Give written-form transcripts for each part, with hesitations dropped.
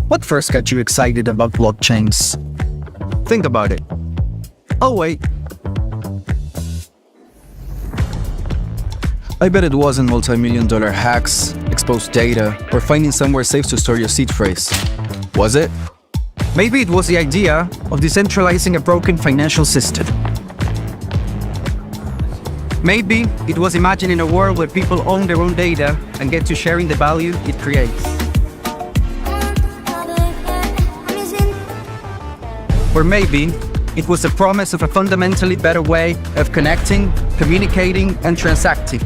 What first got you excited about blockchains? Think about it. Oh wait. I bet it wasn't multi-million-dollar hacks, exposed data, or finding somewhere safe to store your seed phrase. Was it? Maybe it was the idea of decentralizing a broken financial system. Maybe it was imagining a world where people own their own data and get to sharing the value it creates. Or maybe it was the promise of a fundamentally better way of connecting, communicating, and transacting.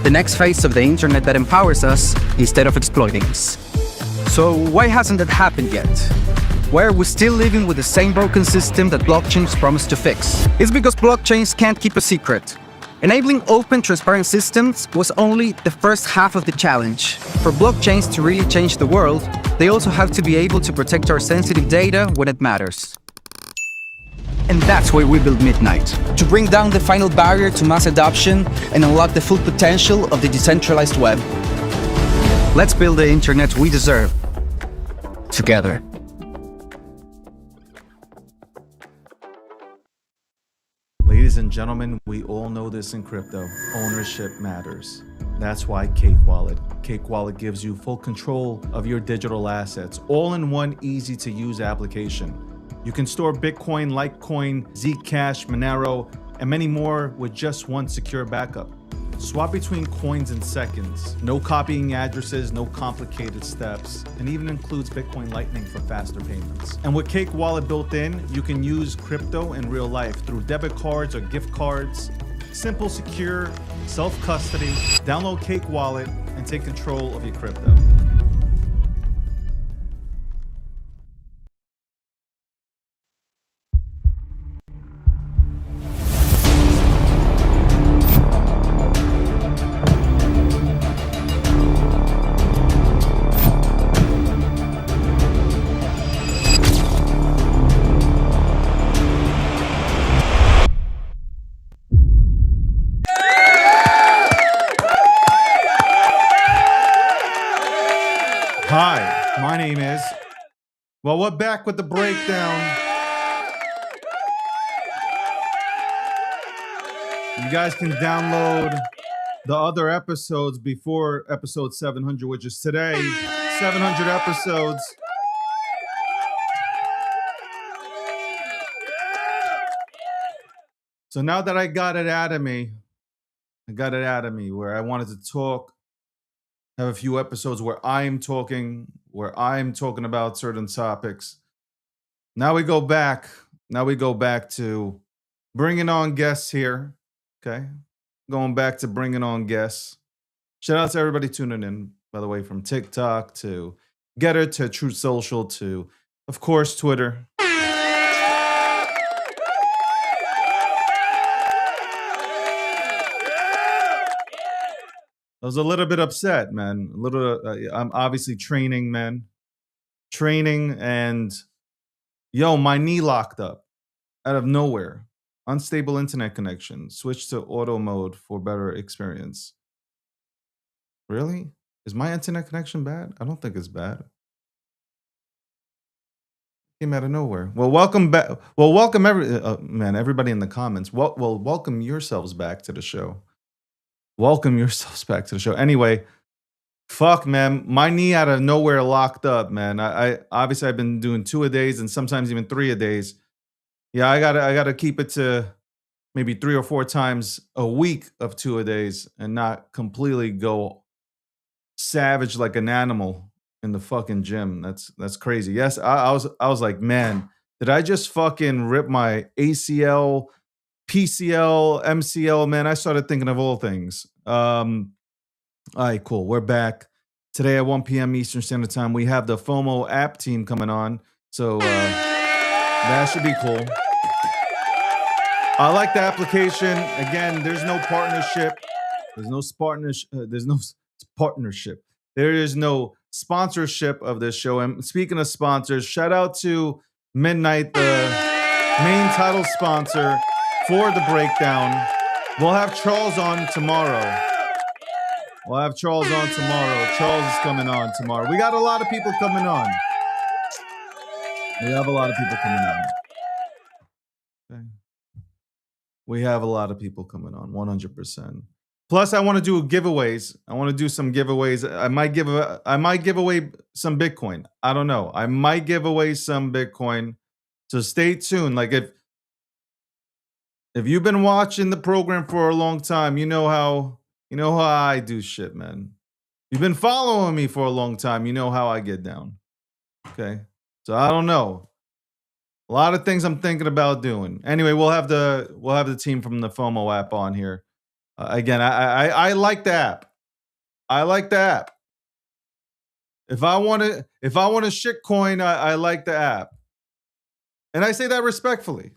The next phase of the internet that empowers us instead of exploiting us. So why hasn't that happened yet? Why are we still living with the same broken system that blockchains promise to fix? It's because blockchains can't keep a secret. Enabling open, transparent systems was only the first half of the challenge. For blockchains to really change the world, they also have to be able to protect our sensitive data when it matters. And that's why we built Midnight, to bring down the final barrier to mass adoption and unlock the full potential of the decentralized web. Let's build the internet we deserve, together. Ladies and gentlemen, we all know this in crypto. Ownership matters. That's why Cake Wallet. Cake Wallet gives you full control of your digital assets, all in one easy-to-use application. You can store Bitcoin, Litecoin, Zcash, Monero, and many more with just one secure backup. Swap between coins in seconds. No copying addresses, no complicated steps, and even includes Bitcoin Lightning for faster payments. And with Cake Wallet built in, you can use crypto in real life through debit cards or gift cards. Simple, secure, self-custody. Download Cake Wallet and take control of your crypto. Hi, my name is... Well, we're back with the breakdown. You guys can download the other episodes before episode 700, which is today. 700 episodes. So now that I got it out of me, where I wanted to talk, have a few episodes where I'm talking about certain topics. Now we go back to bringing on guests here. Okay. Going back to bringing on guests. Shout out to everybody tuning in, by the way, from TikTok to Getter to Truth Social to, of course, Twitter. I was a little bit upset, man. I'm obviously training, man. Training and, my knee locked up out of nowhere. Unstable internet connection. Switch to auto mode for better experience. Really? Is my internet connection bad? I don't think it's bad. Came out of nowhere. Well, welcome back. Well, welcome everybody in the comments. Welcome yourselves back to the show. Welcome yourselves back to the show. Anyway, fuck, man. My knee out of nowhere locked up, man. I obviously I've been doing 2 a days and sometimes even 3 a days. Yeah, I gotta keep it to maybe 3 or 4 times a week of 2 a days and not completely go savage like an animal in the fucking gym. That's crazy. Yes, I was like, man, did I just fucking rip my ACL? PCL, MCL, man, I started thinking of all things. All right, cool. We're back. Today at 1 p.m. Eastern Standard Time, we have the FOMO app team coming on. So that should be cool. I like the application. Again, there's no partnership. There's no partnership. There is no sponsorship of this show. And speaking of sponsors, shout out to Midnight, the main title sponsor for the breakdown. We'll have Charles on tomorrow. Charles is coming on tomorrow. We got a lot of people coming on. We have a lot of people coming on. Okay. We have a lot of people coming on, 100%. Plus, I want to do giveaways. I want to do some giveaways. I might give away some Bitcoin. I don't know. I might give away some Bitcoin. So stay tuned. Like if you've been watching the program for a long time, you know how I do shit, man. You've been following me for a long time. You know how I get down. Okay. So I don't know. A lot of things I'm thinking about doing. Anyway, we'll have the team from the FOMO app on here. Again, I like the app. I like the app. If I want to shitcoin, I like the app, and I say that respectfully.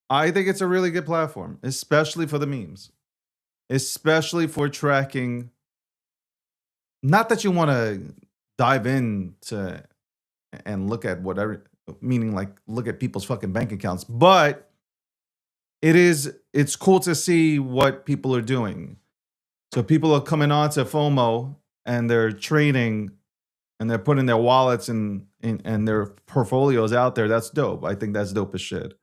I think it's a really good platform, especially for the memes, especially for tracking. Not that you want to dive into and look at whatever, meaning like look at people's fucking bank accounts, but it's cool to see what people are doing. So people are coming on to FOMO and they're trading and they're putting their wallets and their portfolios out there. That's dope. I think that's dope as shit.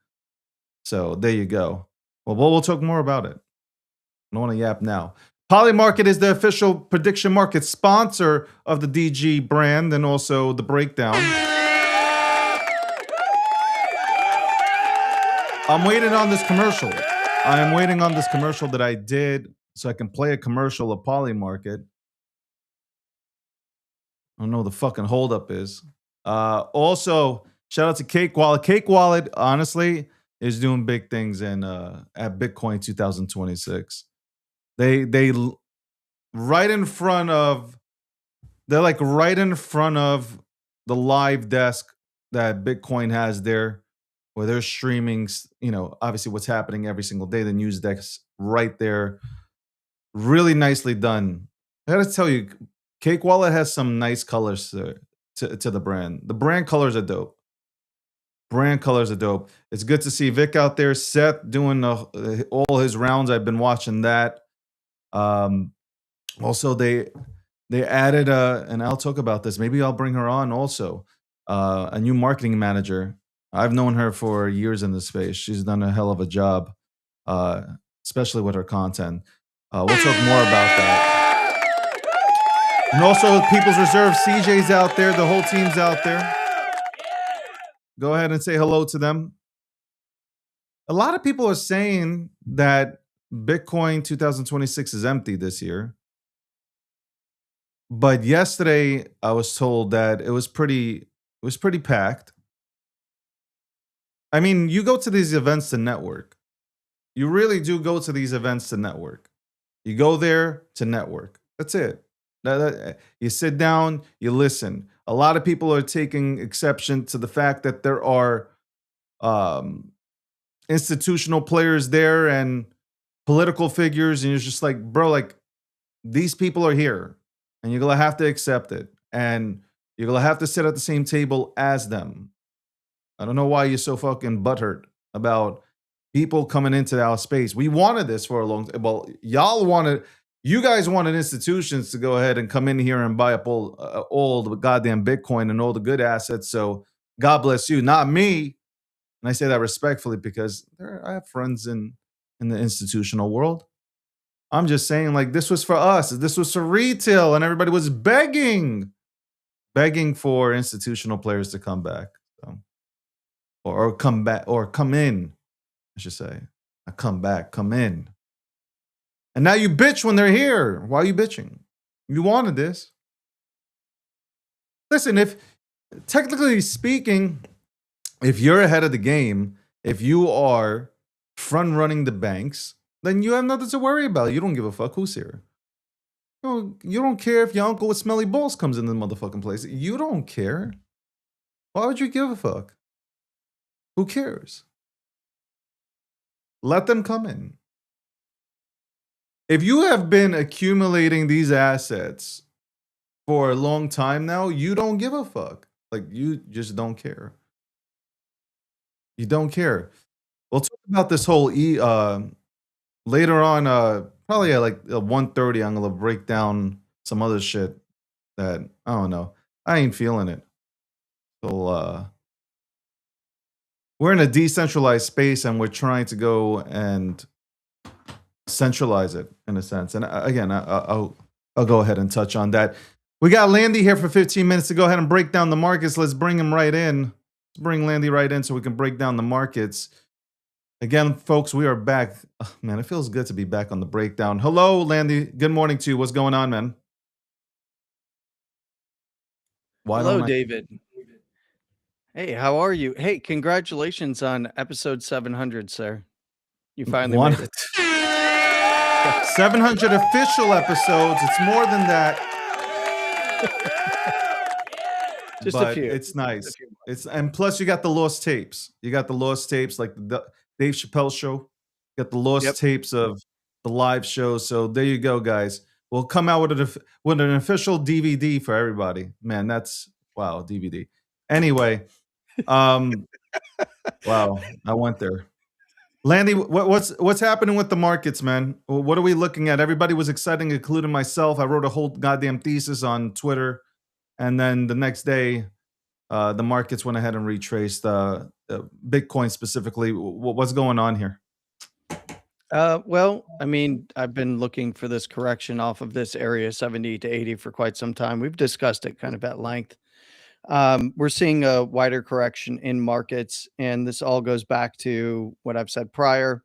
So there you go. Well, we'll talk more about it. I don't want to yap now. Polymarket is the official prediction market sponsor of the DG brand and also the breakdown. I'm waiting on this commercial. I am waiting on this commercial that I did so I can play a commercial of Polymarket. I don't know what the fucking holdup is. Also, shout out to Cake Wallet. Cake Wallet, honestly, is doing big things in at Bitcoin 2026. They right in front of they're like right in front of the live desk that Bitcoin has there, where they're streaming, obviously what's happening every single day. The news desk right there, really nicely done. I gotta tell you, Cake Wallet has some nice colors to the brand. The brand colors are dope. It's good to see Vic out there, Seth doing all his rounds. I've been watching that. Also, they added and I'll talk about this. Maybe I'll bring her on also. A new marketing manager. I've known her for years in this space. She's done a hell of a job, especially with her content. We'll talk more about that. And also, People's Reserve, CJ's out there. The whole team's out there. Go ahead and say hello to them. A lot of people are saying that Bitcoin 2026 is empty this year. But yesterday, I was told that it was pretty packed. I mean, you go to these events to network. You really do go to these events to network. You go there to network. That's it. You sit down, you listen. A lot of people are taking exception to the fact that there are institutional players there and political figures, and you're just like, bro, like these people are here, and you're gonna have to accept it, and you're gonna have to sit at the same table as them. I don't know why you're so fucking butthurt about people coming into our space. We wanted this for a long time. Well, you guys wanted institutions to go ahead and come in here and buy up all the goddamn Bitcoin and all the good assets. So God bless you, not me. And I say that respectfully because I have friends in the institutional world. I'm just saying, like, this was for us. This was for retail, and everybody was begging for institutional players to come back. So, or come back, or come in, I should say. Not come back, come in. And now you bitch when they're here. Why are you bitching? You wanted this. Listen, if technically speaking, if you're ahead of the game, if you are front running the banks, then you have nothing to worry about. You don't give a fuck who's here. You don't care if your uncle with smelly balls comes in the motherfucking place. You don't care. Why would you give a fuck? Who cares? Let them come in. If you have been accumulating these assets for a long time now, you don't give a fuck. Like, you just don't care. You don't care. We'll talk about this whole later on, probably at like 1:30. I'm gonna break down some other shit that I don't know. I ain't feeling it. So we're in a decentralized space, and we're trying to go and centralize it in a sense. And again, I'll go ahead and touch on that. We got Landy here for 15 minutes to go ahead and break down the markets. Let's bring him right in. Let's bring Landy right in so we can break down the markets. Again, folks, we are back. Oh, man, it feels good to be back on the breakdown. Hello, Landy. Good morning to you. What's going on, man? Why Hello, don't I? David. Hey, how are you? Hey, congratulations on episode 700, sir. You finally One- made it. 700 official episodes. It's more than that. Just But a few. it's nice. Just a few. It's and plus you got the lost tapes. You got the lost tapes like the Dave Chappelle show. You got the lost Yep. tapes of the live shows. So there you go, guys. We'll come out with an official DVD for everybody. Man, that's wow, DVD. Anyway, wow, I went there. Landy, what's happening with the markets, man? What are we looking at? Everybody was excited, including myself. I wrote a whole goddamn thesis on Twitter, and then the next day, the markets went ahead and retraced Bitcoin specifically. What's going on here? Well, I mean, I've been looking for this correction off of this area 70 to 80 for quite some time. We've discussed it kind of at length. We're seeing a wider correction in markets, and this all goes back to what I've said prior,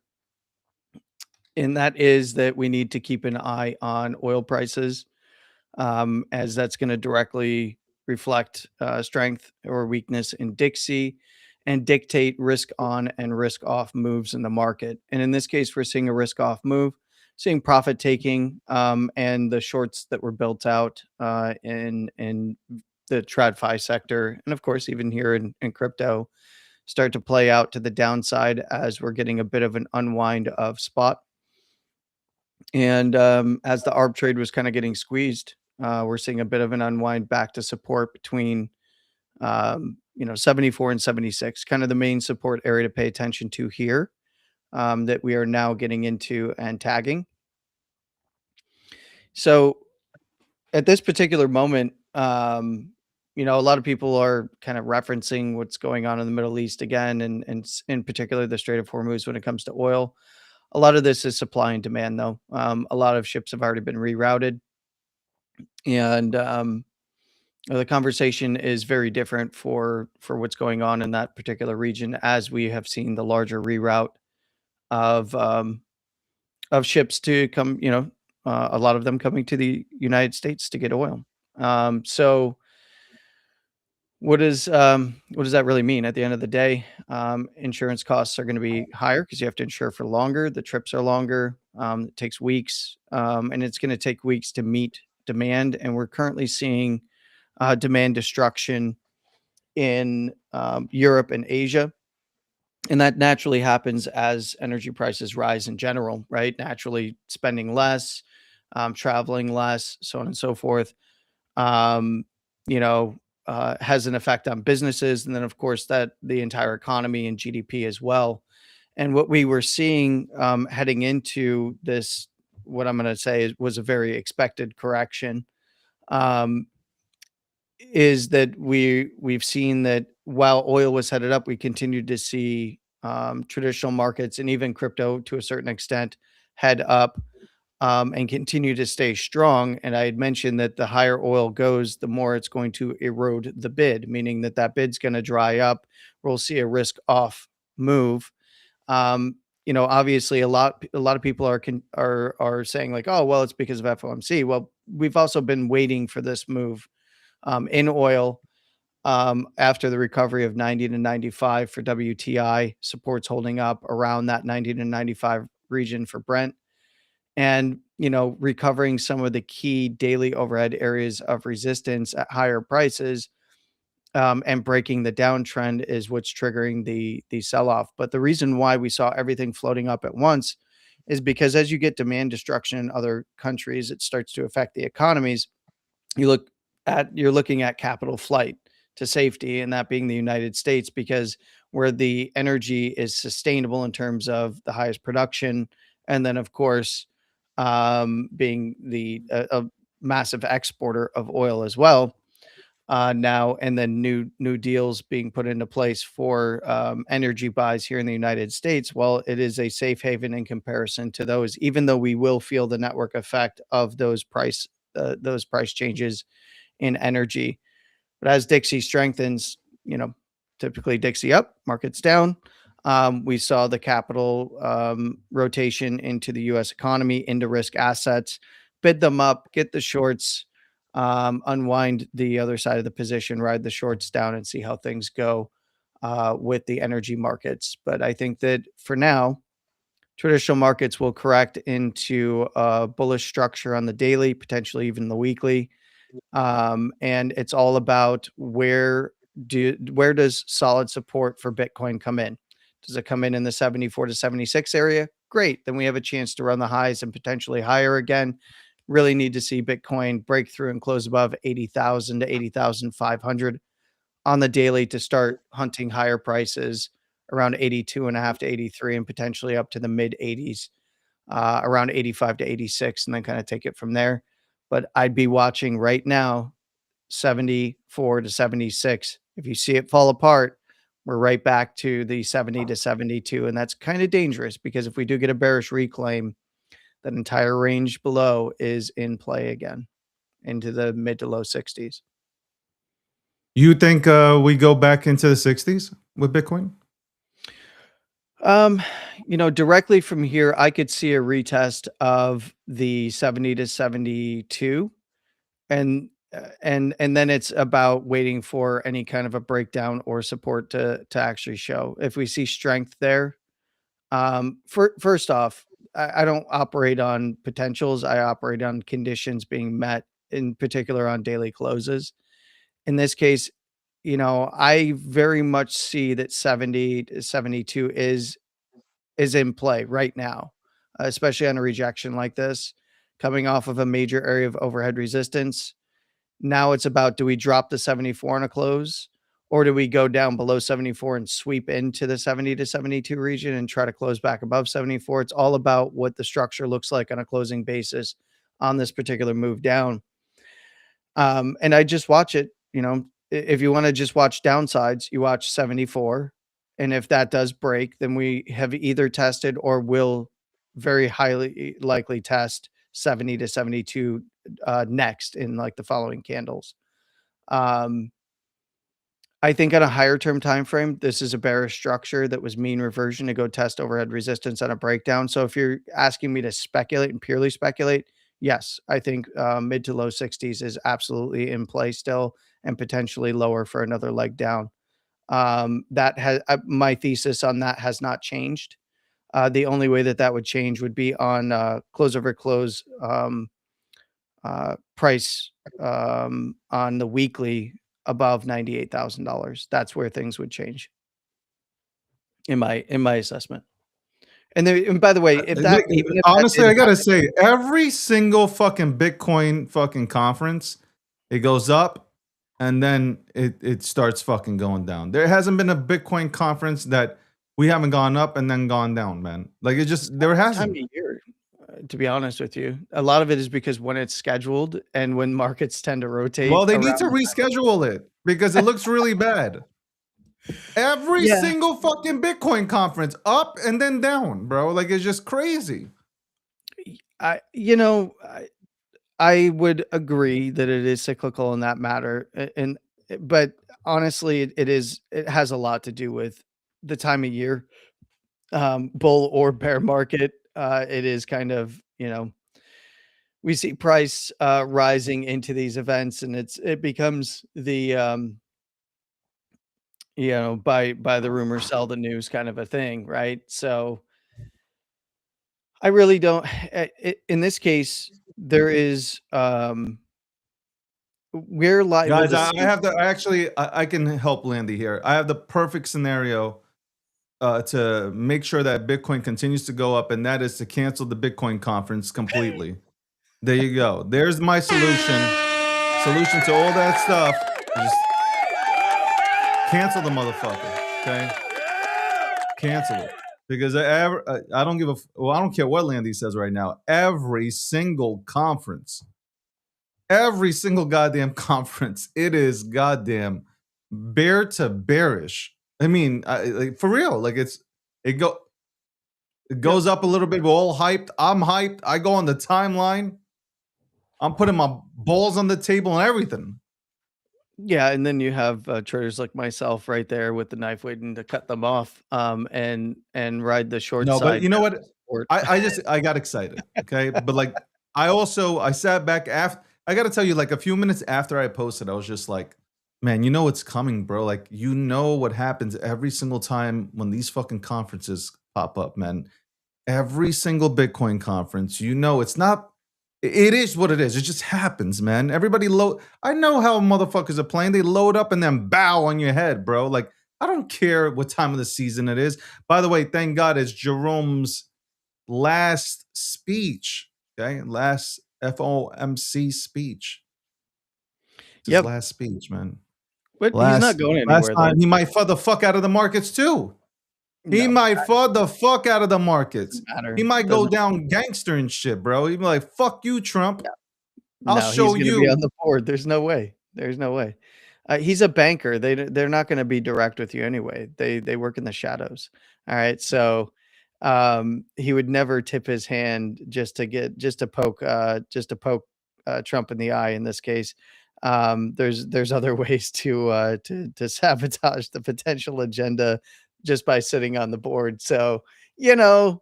and that is that we need to keep an eye on oil prices, as that's going to directly reflect strength or weakness in Dixie and dictate risk on and risk off moves in the market. And in this case, we're seeing a risk off move, seeing profit taking, and the shorts that were built out in the TradFi sector, and of course, even here in crypto, start to play out to the downside as we're getting a bit of an unwind of spot. And as the arb trade was kind of getting squeezed, we're seeing a bit of an unwind back to support between 74 and 76, kind of the main support area to pay attention to here, that we are now getting into and tagging. So at this particular moment, a lot of people are kind of referencing what's going on in the Middle East again, and in particular the Strait of Hormuz when it comes to oil. A lot of this is supply and demand, though. A lot of ships have already been rerouted, and the conversation is very different for what's going on in that particular region, as we have seen the larger reroute of ships to come. A lot of them coming to the United States to get oil. So what does that really mean at the end of the day? Insurance costs are going to be higher because you have to insure for longer. The trips are longer. It takes weeks, and it's going to take weeks to meet demand. And we're currently seeing demand destruction in Europe and Asia. And that naturally happens as energy prices rise in general, right? Naturally spending less, traveling less, so on and so forth. Um, has an effect on businesses, and then of course that the entire economy and GDP as well. And what we were seeing heading into this, what I'm going to say was a very expected correction, is that we've seen that while oil was headed up, we continued to see traditional markets and even crypto to a certain extent head up, and continue to stay strong. And I had mentioned that the higher oil goes, the more it's going to erode the bid, meaning that bid's going to dry up. We'll see a risk off move. Obviously, a lot of people are saying like, oh, well, it's because of FOMC. Well, we've also been waiting for this move in oil. After the recovery of 90 to 95 for WTI, support's holding up around that 90 to 95 region for Brent. And, recovering some of the key daily overhead areas of resistance at higher prices, and breaking the downtrend is what's triggering the sell-off. But the reason why we saw everything floating up at once is because as you get demand destruction in other countries, it starts to affect the economies. You're looking at capital flight to safety, and that being the United States, because where the energy is sustainable in terms of the highest production, and then of course being a massive exporter of oil as well, now, and then new deals being put into place for energy buys here in the United States. Well, it is a safe haven in comparison to those, even though we will feel the network effect of those price changes in energy. But as Dixie strengthens, typically Dixie up, markets down. We saw the capital rotation into the U.S. economy, into risk assets, bid them up, get the shorts, unwind the other side of the position, ride the shorts down, and see how things go with the energy markets. But I think that for now, traditional markets will correct into a bullish structure on the daily, potentially even the weekly. And it's all about where does solid support for Bitcoin come in? Does it come in the 74 to 76 area? Great. Then we have a chance to run the highs and potentially higher again. Really need to see Bitcoin break through and close above 80,000 to 80,500 on the daily to start hunting higher prices around 82.5 to 83 and potentially up to the mid 80s, around 85 to 86, and then kind of take it from there. But I'd be watching right now 74 to 76. If you see it fall apart, we're right back to the 70 to 72. And that's kind of dangerous because if we do get a bearish reclaim, that entire range below is in play again into the mid to low 60s. You think we go back into the 60s with Bitcoin? Directly from here, I could see a retest of the 70 to 72. And then it's about waiting for any kind of a breakdown or support to actually show. If we see strength there, first off, I don't operate on potentials. I operate on conditions being met, in particular on daily closes. In this case, I very much see that 70 to 72 is in play right now, especially on a rejection like this, coming off of a major area of overhead resistance. Now it's about, do we drop the 74 on a close, or do we go down below 74 and sweep into the 70 to 72 region and try to close back above 74? It's all about what the structure looks like on a closing basis on this particular move down. And I just watch it, if you want to just watch downsides, you watch 74. And if that does break, then we have either tested or will very highly likely test 70 to 72 next in like the following candles. I think on a higher term time frame, this is a bearish structure that was mean reversion to go test overhead resistance on a breakdown. So if you're asking me to speculate and purely speculate, yes, I think mid to low 60s is absolutely in play still, and potentially lower for another leg down. That has my thesis on that has not changed. The only way that would change would be on close over close price on the weekly above $98,000. That's where things would change in my assessment. And by the way, if that honestly, I gotta say, every single fucking Bitcoin fucking conference, it goes up and then it starts fucking going down. There hasn't been a Bitcoin conference that we haven't gone up and then gone down, man. Like it just there hasn't. Time of year, to be honest with you, a lot of it is because when it's scheduled and when markets tend to rotate. Well, they need to reschedule it because it looks really bad. Every single fucking Bitcoin conference up and then down, bro. Like it's just crazy. I would agree that it is cyclical in that matter, but honestly, it has a lot to do with the time of year, bull or bear market. It is kind of, we see price rising into these events, and it becomes the by the rumor sell the news kind of a thing, right? So I really don't. In this case, there is we're like guys. I can help Landy here. I have the perfect scenario to make sure that Bitcoin continues to go up, and that is to cancel the Bitcoin conference completely. There you go. There's my solution. Solution to all that stuff. Just cancel the motherfucker. Okay. Cancel it. Because I don't give I don't care what Landy says right now. Every single conference Every single goddamn conference, it is goddamn bear to bearish. I mean, like, for real, like it go it Yep. goes up a little bit. We're all hyped. I'm hyped. I go on the timeline. I'm putting my balls on the table and everything. Yeah, and then you have traders like myself right there with the knife waiting to cut them off, and ride the short No, but side you know down what? to support. I got excited. Okay, but like I sat back after. I got to tell you, like a few minutes after I posted, I was just like, man, you know what's coming, bro. Like you know what happens every single time when these fucking conferences pop up, man. Every single Bitcoin conference, you know, it's not. It is what it is. It just happens, man. Everybody load. I know how motherfuckers are playing. They load up and then bow on your head, bro. Like I don't care what time of the season it is. By the way, thank God it's Jerome's last speech. Okay, last FOMC speech. It's his Yep, last speech, man. but he's not Last going last anywhere though. time he might fud the fuck out of the markets too. He No, might fud the fuck out of the markets. doesn't matter. He might go Doesn't. down gangster and shit, bro. He'd be like, "Fuck you, Trump. I'll No, he's show going to be on you." the board. There's no way. There's no way. He's a banker. They're not going to be direct with you anyway. They work in the shadows. All right, so he would never tip his hand just to poke Trump in the eye. In this case, there's other ways to sabotage the potential agenda just by sitting on the board. So you know.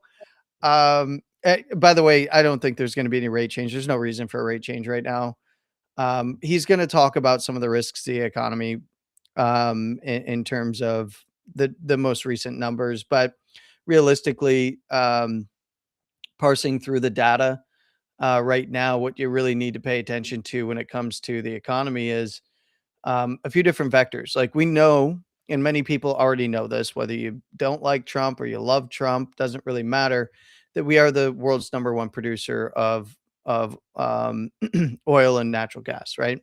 By the way, I don't think there's going to be any rate change. There's no reason for a rate change right now. He's going to talk about some of the risks to the economy in terms of the most recent numbers, but realistically, parsing through the data right now, what you really need to pay attention to when it comes to the economy is a few different vectors. Like we know, and many people already know this, whether you don't like Trump or you love Trump, doesn't really matter, that we are the world's number one producer of oil and natural gas, right?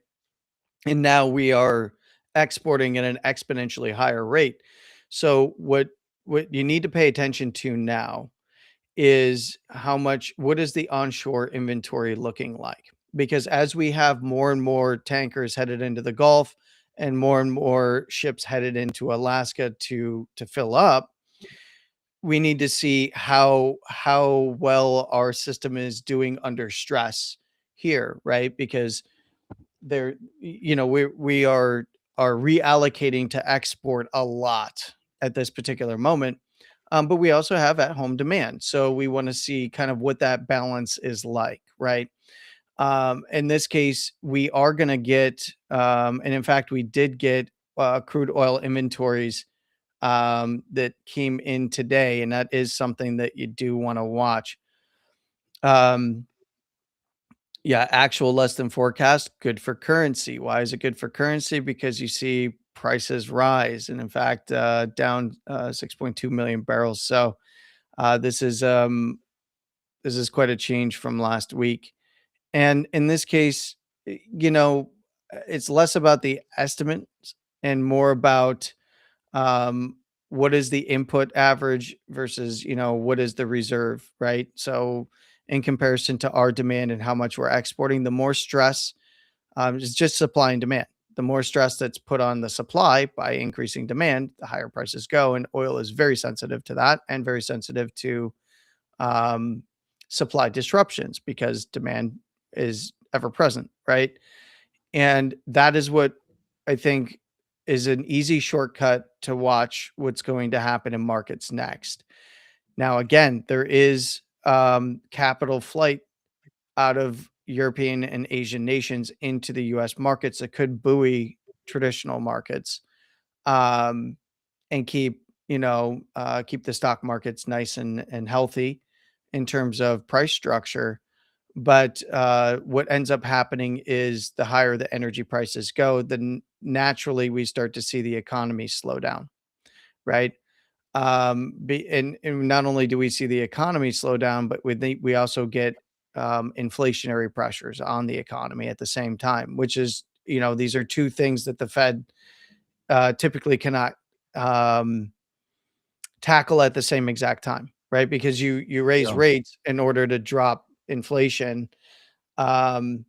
And now we are exporting at an exponentially higher rate. So what you need to pay attention to now is what is the onshore inventory looking like? Because as we have more and more tankers headed into the Gulf and more ships headed into Alaska to fill up, we need to see how well our system is doing under stress here, right? Because we are reallocating to export a lot at this particular moment, but we also have at home demand, so we want to see kind of what that balance is like, right? In this case, we are going to get, and in fact, we did get crude oil inventories that came in today, and that is something that you do want to watch. Um, Yeah, actual less than forecast, good for currency. Why is it good for currency? Because you see prices rise, and in fact, down 6.2 million barrels. So this is quite a change from last week. And in this case, it's less about the estimates and more about what is the input average versus what is the reserve, right? So in comparison to our demand and how much we're exporting, the more stress is just supply and demand. The more stress that's put on the supply by increasing demand, the higher prices go. And oil is very sensitive to that and very sensitive to um, supply disruptions because demand is ever present, right? And that is what I think is an easy shortcut to watch what's going to happen in markets next. Now, again, there is capital flight out of European and Asian nations into the US markets that could buoy traditional markets um, and keep the stock markets nice and healthy in terms of price structure. But what ends up happening is the higher the energy prices go, then naturally we start to see the economy slow down, right? And not only do we see the economy slow down, but we also get inflationary pressures on the economy at the same time, which is, these are two things that the Fed typically cannot um, tackle at the same exact time, right? Because you raise Yeah. rates in order to drop inflation, um,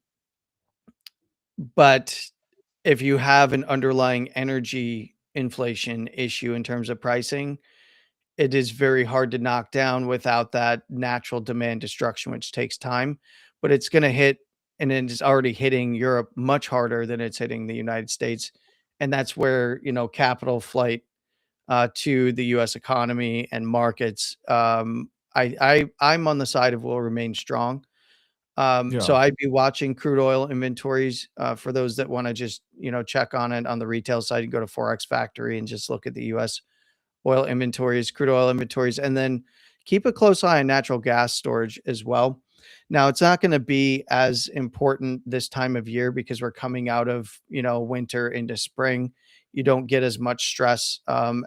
But if you have an underlying energy inflation issue in terms of pricing, it is very hard to knock down without that natural demand destruction, which takes time. But it's going to hit, and it's already hitting Europe much harder than it's hitting the United States. And that's where, capital flight to the US economy and markets, I'm on the side of will remain strong. So Yeah. I'd be watching crude oil inventories, for those that wanna just, check on it on the retail side. You go to Forex Factory and just look at the US oil inventories, crude oil inventories, and then keep a close eye on natural gas storage as well. Now, it's not gonna be as important this time of year because we're coming out of, winter into spring. You don't get as much stress, on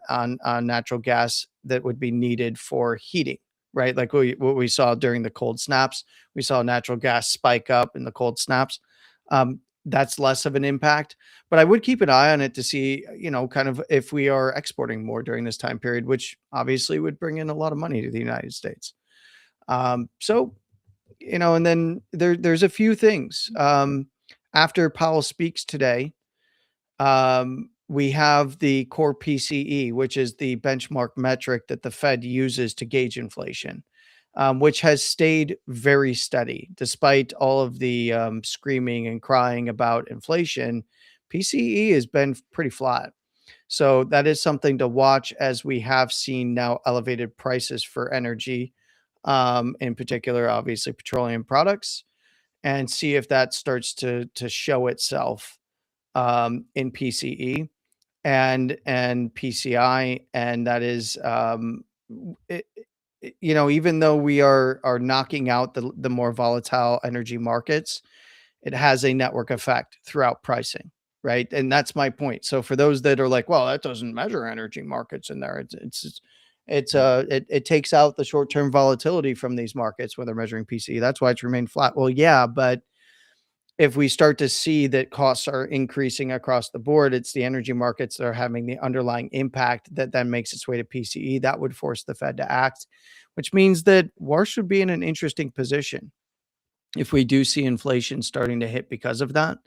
natural gas that would be needed for heating, right? Like what we saw during the cold snaps. We saw natural gas spike up in the cold snaps. That's less of an impact, but I would keep an eye on it to see, kind of if we are exporting more during this time period, which obviously would bring in a lot of money to the United States. So, and then there's a few things. After Powell speaks today, we have the core PCE, which is the benchmark metric that the Fed uses to gauge inflation, which has stayed very steady despite all of the screaming and crying about inflation. PCE has been pretty flat. So that is something to watch as we have seen now elevated prices for energy, in particular, obviously petroleum products, and see if that starts to show itself in PCE and PCI, and that is, even though we are knocking out the more volatile energy markets, it has a network effect throughout pricing, right? And that's my point. So for those that are like, well, that doesn't measure energy markets in there, it takes out the short term volatility from these markets when they're measuring PCE. That's why it's remained flat. Well, yeah, but if we start to see that costs are increasing across the board, it's the energy markets that are having the underlying impact that then makes its way to PCE. That would force the Fed to act, which means that Warsh would be in an interesting position if we do see inflation starting to hit because of that.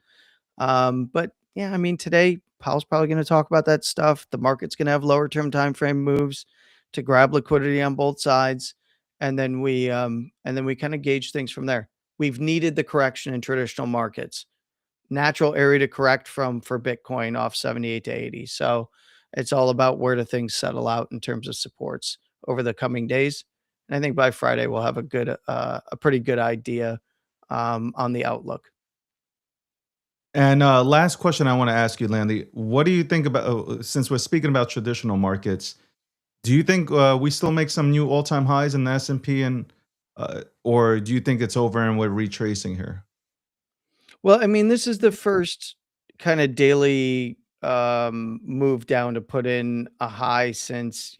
But yeah, I mean, today Powell's probably going to talk about that stuff. The market's going to have lower term time frame moves to grab liquidity on both sides, and then we kind of gauge things from there. We've needed the correction in traditional markets. Natural area to correct from for Bitcoin off 78 to 80. So it's all about where do things settle out in terms of supports over the coming days. And I think by Friday we'll have a pretty good idea on the outlook. And last question I want to ask you, Landy. What do you think about, since we're speaking about traditional markets, do you think we still make some new all-time highs in the S&P, and or do you think it's over and we're retracing here? Well, I mean, this is the first kind of daily move down to put in a high since,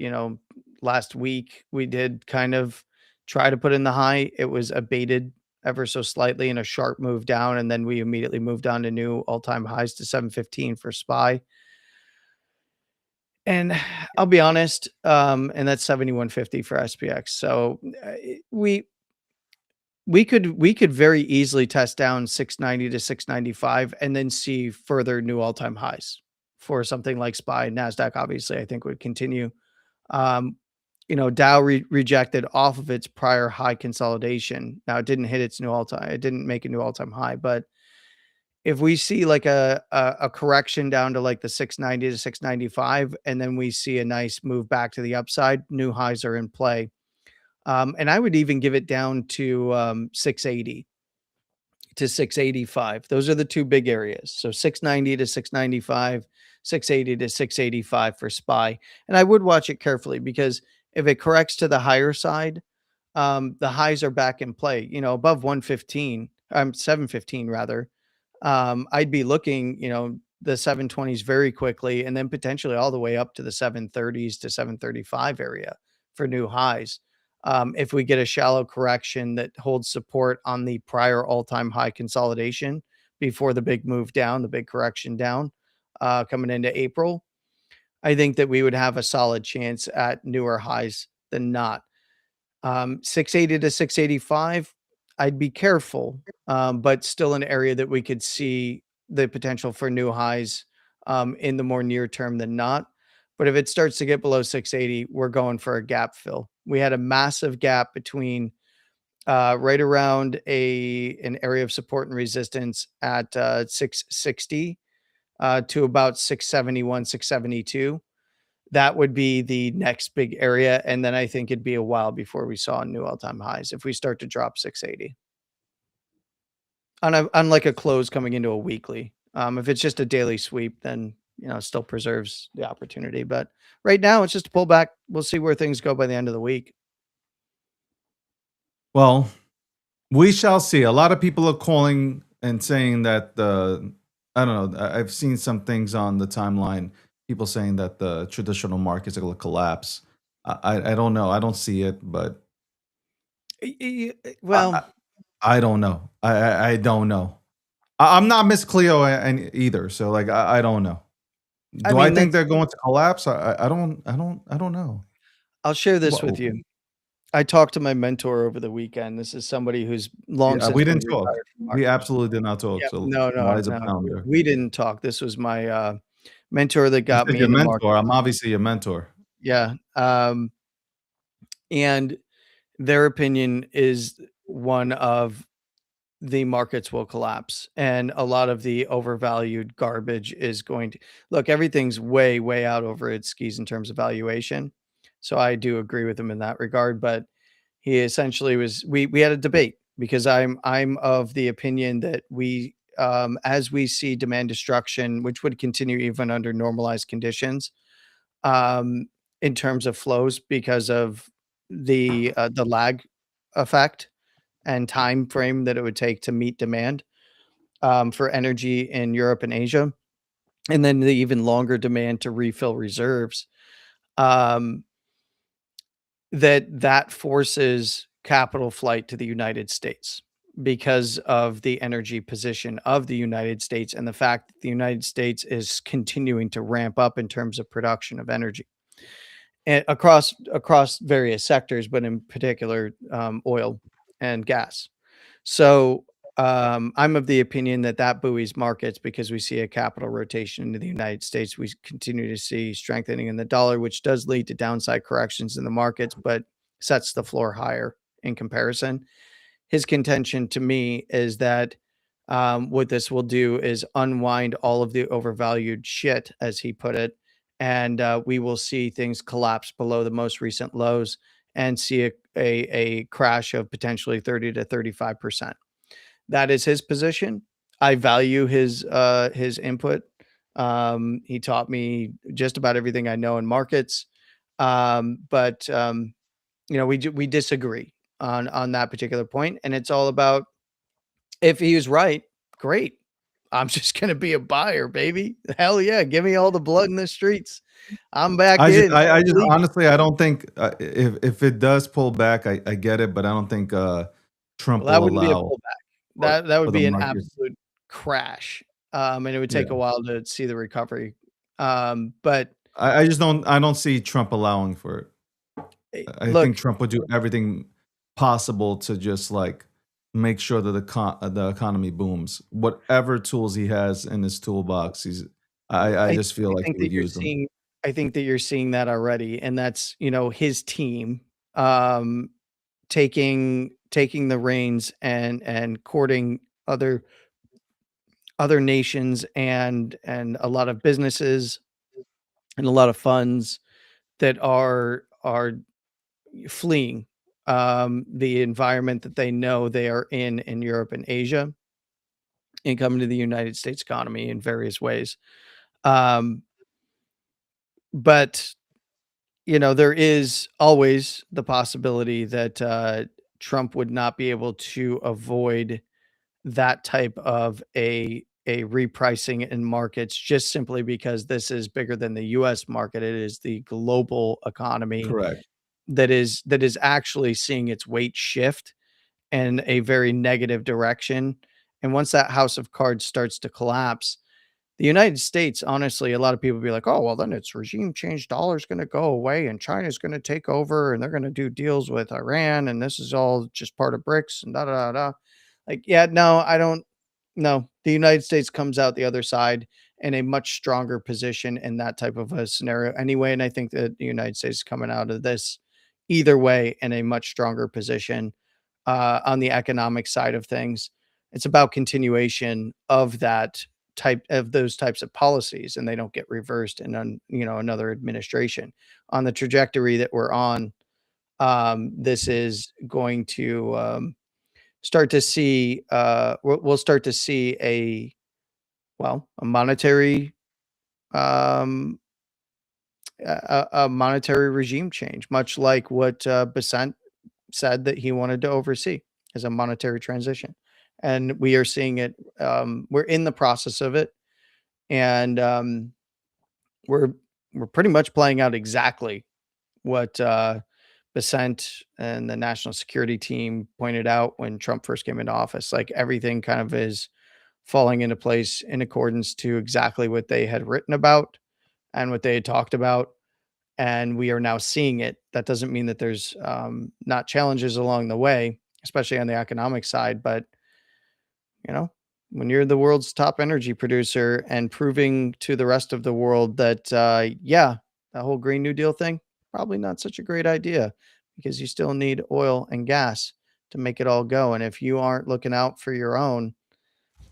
last week. We did kind of try to put in the high. It was abated ever so slightly in a sharp move down. And then we immediately moved on to new all time highs to 715 for SPY. And I'll be honest, and that's 7150 for SPX. So we we could very easily test down 690 to 695 and then see further new all-time highs for something like SPY. Nasdaq obviously I think would continue. Um, Dow rejected off of its prior high consolidation. Now it didn't hit its new all-time. It didn't make a new all-time high, but if we see like a correction down to like the 690 to 695, and then we see a nice move back to the upside, new highs are in play. And I would even give it down to 680 to 685. Those are the two big areas. So 690 to 695, 680 to 685 for SPY. And I would watch it carefully because if it corrects to the higher side, the highs are back in play, above 115, 715 rather. I'd be looking, the 720s very quickly and then potentially all the way up to the 730s to 735 area for new highs. If we get a shallow correction that holds support on the prior all-time high consolidation before the big move down, the big correction down, coming into April, I think that we would have a solid chance at newer highs than not. 680 to 685, I'd be careful, but still an area that we could see the potential for new highs in the more near term than not. But if it starts to get below 680, we're going for a gap fill. We had a massive gap between right around an area of support and resistance at 660 to about 671, 672. That would be the next big area. And then I think it'd be a while before we saw new all-time highs if we start to drop 680 on like a close coming into a weekly. If it's just a daily sweep, then it still preserves the opportunity. But right now, it's just a pullback. We'll see where things go by the end of the week. Well, we shall see. A lot of people are calling and saying that I don't know. I've seen some things on the timeline. People saying that the traditional markets are going to collapse. I don't know. I don't see it, but Well, I don't know. I don't know. I'm not Miss Cleo either. So like I don't know. I Do I mean, think they're going to collapse? I don't know. I'll share this Well, with you. I talked to my mentor over the weekend. This is somebody who's long yeah, since we been didn't talk. retired from We markets. absolutely did not talk. Yeah, So no, why is a no. pounder? We didn't talk. This was my mentor that You got said me your in the market. mentor. I'm obviously your mentor. Yeah. And their opinion is one of the markets will collapse and a lot of the overvalued garbage is going to look, everything's way, way out over its skis in terms of valuation. So I do agree with him in that regard. But he essentially we had a debate because I'm of the opinion that as we see demand destruction, which would continue even under normalized conditions, um, in terms of flows because of the lag effect and time frame that it would take to meet demand for energy in Europe and Asia, and then the even longer demand to refill reserves. Um, that forces capital flight to the United States because of the energy position of the United States and the fact that the United States is continuing to ramp up in terms of production of energy and across various sectors, but in particular oil and gas. So I'm of the opinion that that buoys markets because we see a capital rotation into the United States. We continue to see strengthening in the dollar, which does lead to downside corrections in the markets, but sets the floor higher in comparison. His contention to me is that what this will do is unwind all of the overvalued shit, as he put it, and we will see things collapse below the most recent lows and see a crash of potentially 30 to 35%. That is his position. I value his input. He taught me just about everything I know in markets. But we disagree on that particular point, and it's all about if he was right, great. I'm just gonna be a buyer, baby. Hell yeah, give me all the blood in the streets. I'm back in. I just League. honestly, I don't think if it does pull back, I get it, but I don't think Trump Well, that will wouldn't be a allow pullback. That would for the be an markets. absolute crash. And it would take Yeah, a while to see the recovery. But I just don't. I don't see Trump allowing for it. I think look, Trump would do everything possible to just like make sure that the economy booms. Whatever tools he has in his toolbox, I I just feel I like think he that would use them. I think that you're seeing that already, and that's, his team, um, taking the reins and courting other nations and a lot of businesses and a lot of funds that are fleeing the environment that they know they are in Europe and Asia and coming to the United States economy in various ways. Um, but there is always the possibility that Trump would not be able to avoid that type of a repricing in markets just simply because this is bigger than the US market. It is the global economy Correct. that is actually seeing its weight shift in a very negative direction. And once that house of cards starts to collapse, the United States, honestly, a lot of people be like, oh, well, then it's regime change. Dollar's going to go away and China's going to take over and they're going to do deals with Iran. And this is all just part of BRICS and da da da. Like, yeah, no, I don't. No, the United States comes out the other side in a much stronger position in that type of a scenario anyway. And I think that the United States is coming out of this either way in a much stronger position on the economic side of things. It's about continuation of that type of those types of policies, and they don't get reversed in another administration. On the trajectory that we're on, this is going to start to see we'll start to see a monetary um a monetary regime change, much like what Besant said that he wanted to oversee as a monetary transition. And we are seeing it. We're in the process of it, and we're we're pretty much playing out exactly what Besant and the national security team pointed out when Trump first came into office. Like everything kind of is falling into place in accordance to exactly what they had written about and what they had talked about. And we are now seeing it. That doesn't mean that there's not challenges along the way, especially on the economic side. But, you know, when you're the world's top energy producer and proving to the rest of the world that, yeah, the whole Green New Deal thing, probably not such a great idea because you still need oil and gas to make it all go. And if you aren't looking out for your own,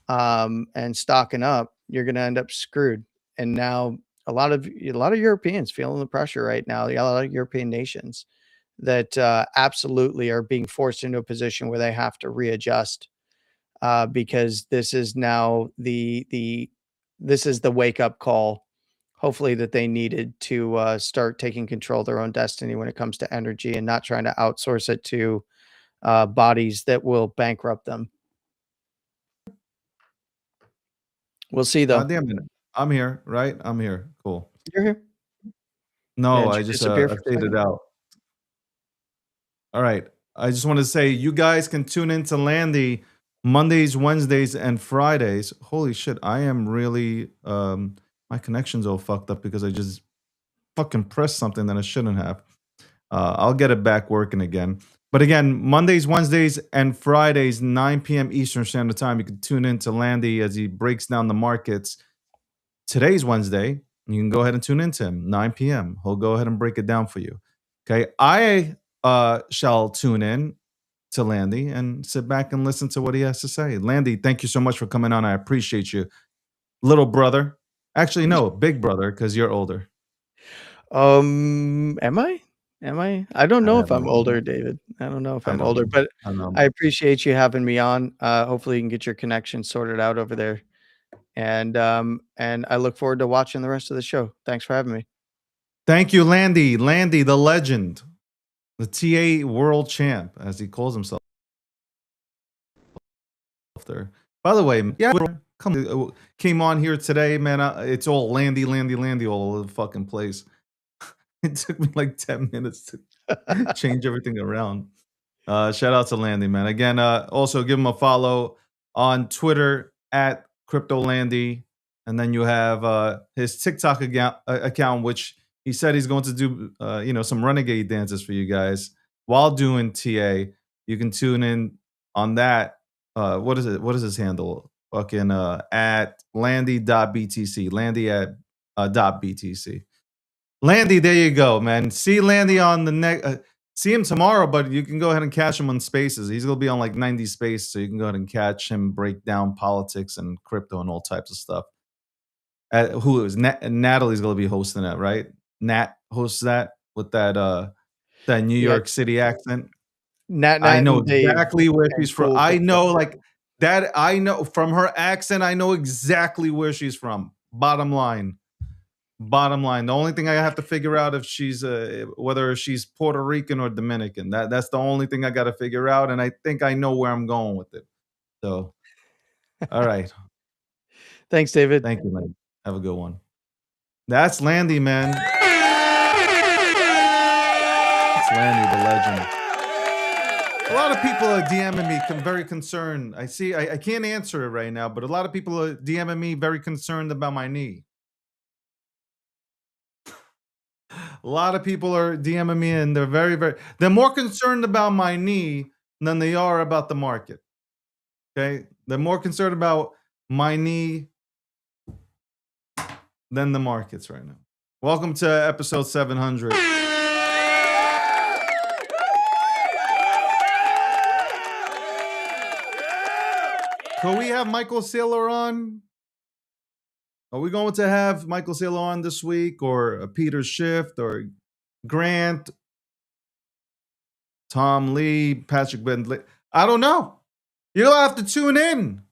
and stocking up, you're going to end up screwed. And now a lot of Europeans feeling the pressure right now. A lot of European nations that absolutely are being forced into a position where they have to readjust because this is now the this is the wake up call. Hopefully that they needed to start taking control of their own destiny when it comes to energy and not trying to outsource it to bodies that will bankrupt them. We'll see though. Damn it. I'm here, right? I'm here. Cool. You're here. No, Did I you just disappear I for a faded second? out. All right. I just want to say you guys can tune in to Landy Mondays, Wednesdays, and Fridays. Holy shit, I am really my connection's all fucked up because I just fucking pressed something that I shouldn't have. I'll get it back working again. But again, Mondays, Wednesdays, and Fridays, 9 p.m. Eastern Standard Time. You can tune in to Landy as he breaks down the markets. Today's Wednesday. You can go ahead and tune into him, 9 p.m. He'll go ahead and break it down for you. Okay. I shall tune in to Landy and sit back and listen to what he has to say. Landy, thank you so much for coming on. I appreciate you. Little brother. Actually, no, big brother, because you're older. Am I? Am I? I don't I know if have no I'm idea. older, David. I don't know if I I'm don't older, know. but I don't know. I appreciate you having me on. Hopefully you can get your connection sorted out over there. And I look forward to watching the rest of the show. Thanks for having me. Thank you, Landy. Landy, the legend, the TA world champ, as he calls himself there. By the way, yeah, came on here today, man. It's all Landy, Landy, Landy all over the fucking place. It took me like 10 minutes to change everything around. Shout out to Landy, man. Again, also give him a follow on Twitter at CryptoLandy. And then you have his TikTok account, which he said he's going to do, some renegade dances for you guys while doing TA. You can tune in on that. What is it? What is his handle? Fucking at Landy.btc. Landy at .btc. Landy, there you go, man. See Landy on the next. See him tomorrow, but you can go ahead and catch him on Spaces. He's gonna be on like 90 Space, so you can go ahead and catch him break down politics and crypto and all types of stuff. Who is Natalie's gonna be hosting that, right? Nat hosts that with that New Yeah, York City accent. Nat I Nat know and Dave exactly where and she's from. Cool I know Crypto. like that. I know from her accent. I know exactly where she's from. Bottom line. Bottom line, the only thing I have to figure out if she's whether she's Puerto Rican or Dominican. That's the only thing I got to figure out, and I think I know where I'm going with it. So, all right, Thanks, David. thank you, Landy. Have a good one. That's Landy, man. It's Landy, the legend. A lot of people are DMing me, very concerned. I see. I can't answer it right now, but a lot of people are DMing me, very concerned about my knee. A lot of people are DMing me and they're more concerned about my knee than they are about the market. Okay. They're more concerned about my knee than the markets right now. Welcome to episode 700. Could we have Michael Saylor on? Are we going to have Michael Saylor on this week, or Peter Schiff, or Grant, Tom Lee, Patrick Bentley? I don't know. You'll have to tune in.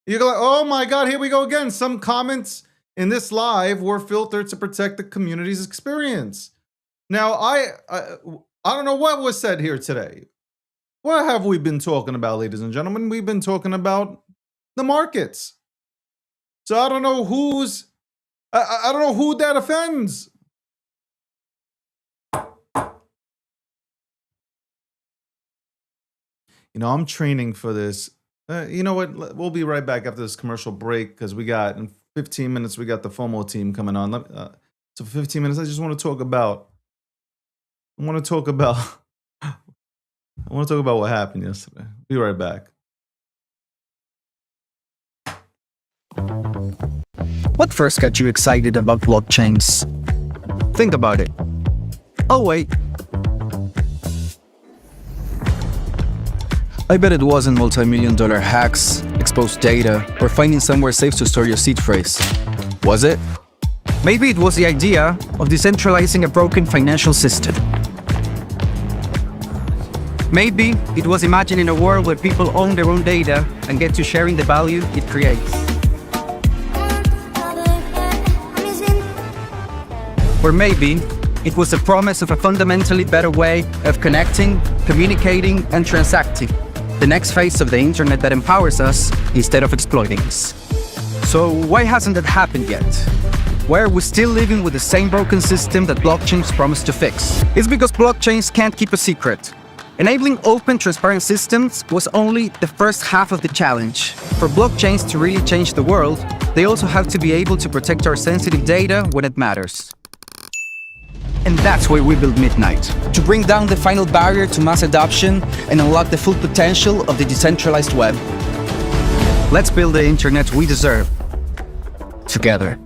You're like, oh my God, here we go again. Some comments in this live were filtered to protect the community's experience. Now, I don't know what was said here today. What have we been talking about, ladies and gentlemen? We've been talking about the markets. So I don't know I don't know who that offends. You know, I'm training for this. You know what? We'll be right back after this commercial break, because in 15 minutes, we got the FOMO team coming on. So for 15 minutes, I just want to talk about what happened yesterday. Be right back. What first got you excited about blockchains? Think about it. Oh wait. I bet it wasn't multi-million-dollar hacks, exposed data, or finding somewhere safe to store your seed phrase. Was it? Maybe it was the idea of decentralizing a broken financial system. Maybe it was imagining a world where people own their own data and get to sharing the value it creates. Or maybe it was the promise of a fundamentally better way of connecting, communicating, and transacting. The next phase of the internet that empowers us instead of exploiting us. So why hasn't that happened yet? Why are we still living with the same broken system that blockchains promise to fix? It's because blockchains can't keep a secret. Enabling open, transparent systems was only the first half of the challenge. For blockchains to really change the world, they also have to be able to protect our sensitive data when it matters. And that's why we built Midnight, to bring down the final barrier to mass adoption and unlock the full potential of the decentralized web. Let's build the internet we deserve, together.